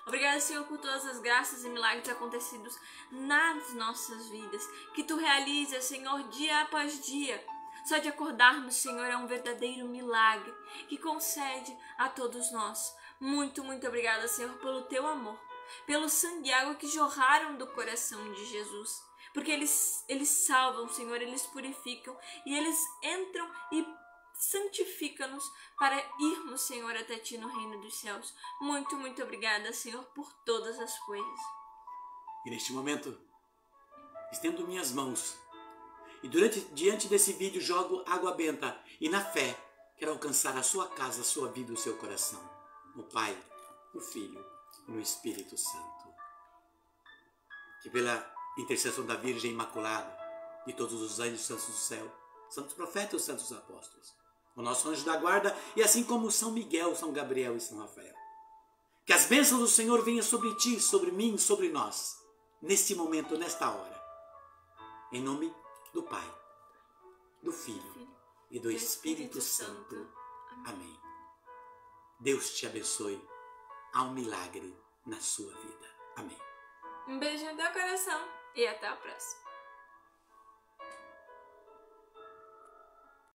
Speaker 2: Obrigada, Senhor, por todas as graças e milagres acontecidos nas nossas vidas, que tu realizas, Senhor, dia após dia. Só de acordarmos, Senhor, é um verdadeiro milagre que concede a todos nós. Muito, muito obrigada, Senhor, pelo teu amor, pelo sangue e água que jorraram do coração de Jesus. Porque eles salvam, Senhor, eles purificam e eles entram e santifica-nos para irmos, Senhor, até ti no reino dos céus. Muito, muito obrigada, Senhor, por todas as coisas.
Speaker 1: E neste momento, estendo minhas mãos e diante desse vídeo jogo água benta e na fé quero alcançar a sua casa, a sua vida, o seu coração. No Pai, no Filho e no Espírito Santo. que pela intercessão da Virgem Imaculada, de todos os anjos santos do céu, santos profetas e santos apóstolos, o nosso anjo da guarda, e assim como São Miguel, São Gabriel e São Rafael. Que as bênçãos do Senhor venham sobre ti, sobre mim, sobre nós, neste momento, nesta hora. Em nome do Pai, do Filho e do Espírito Santo. Amém. Deus te abençoe. Há um milagre na sua vida. Amém.
Speaker 2: Um beijo no teu coração e até a próxima.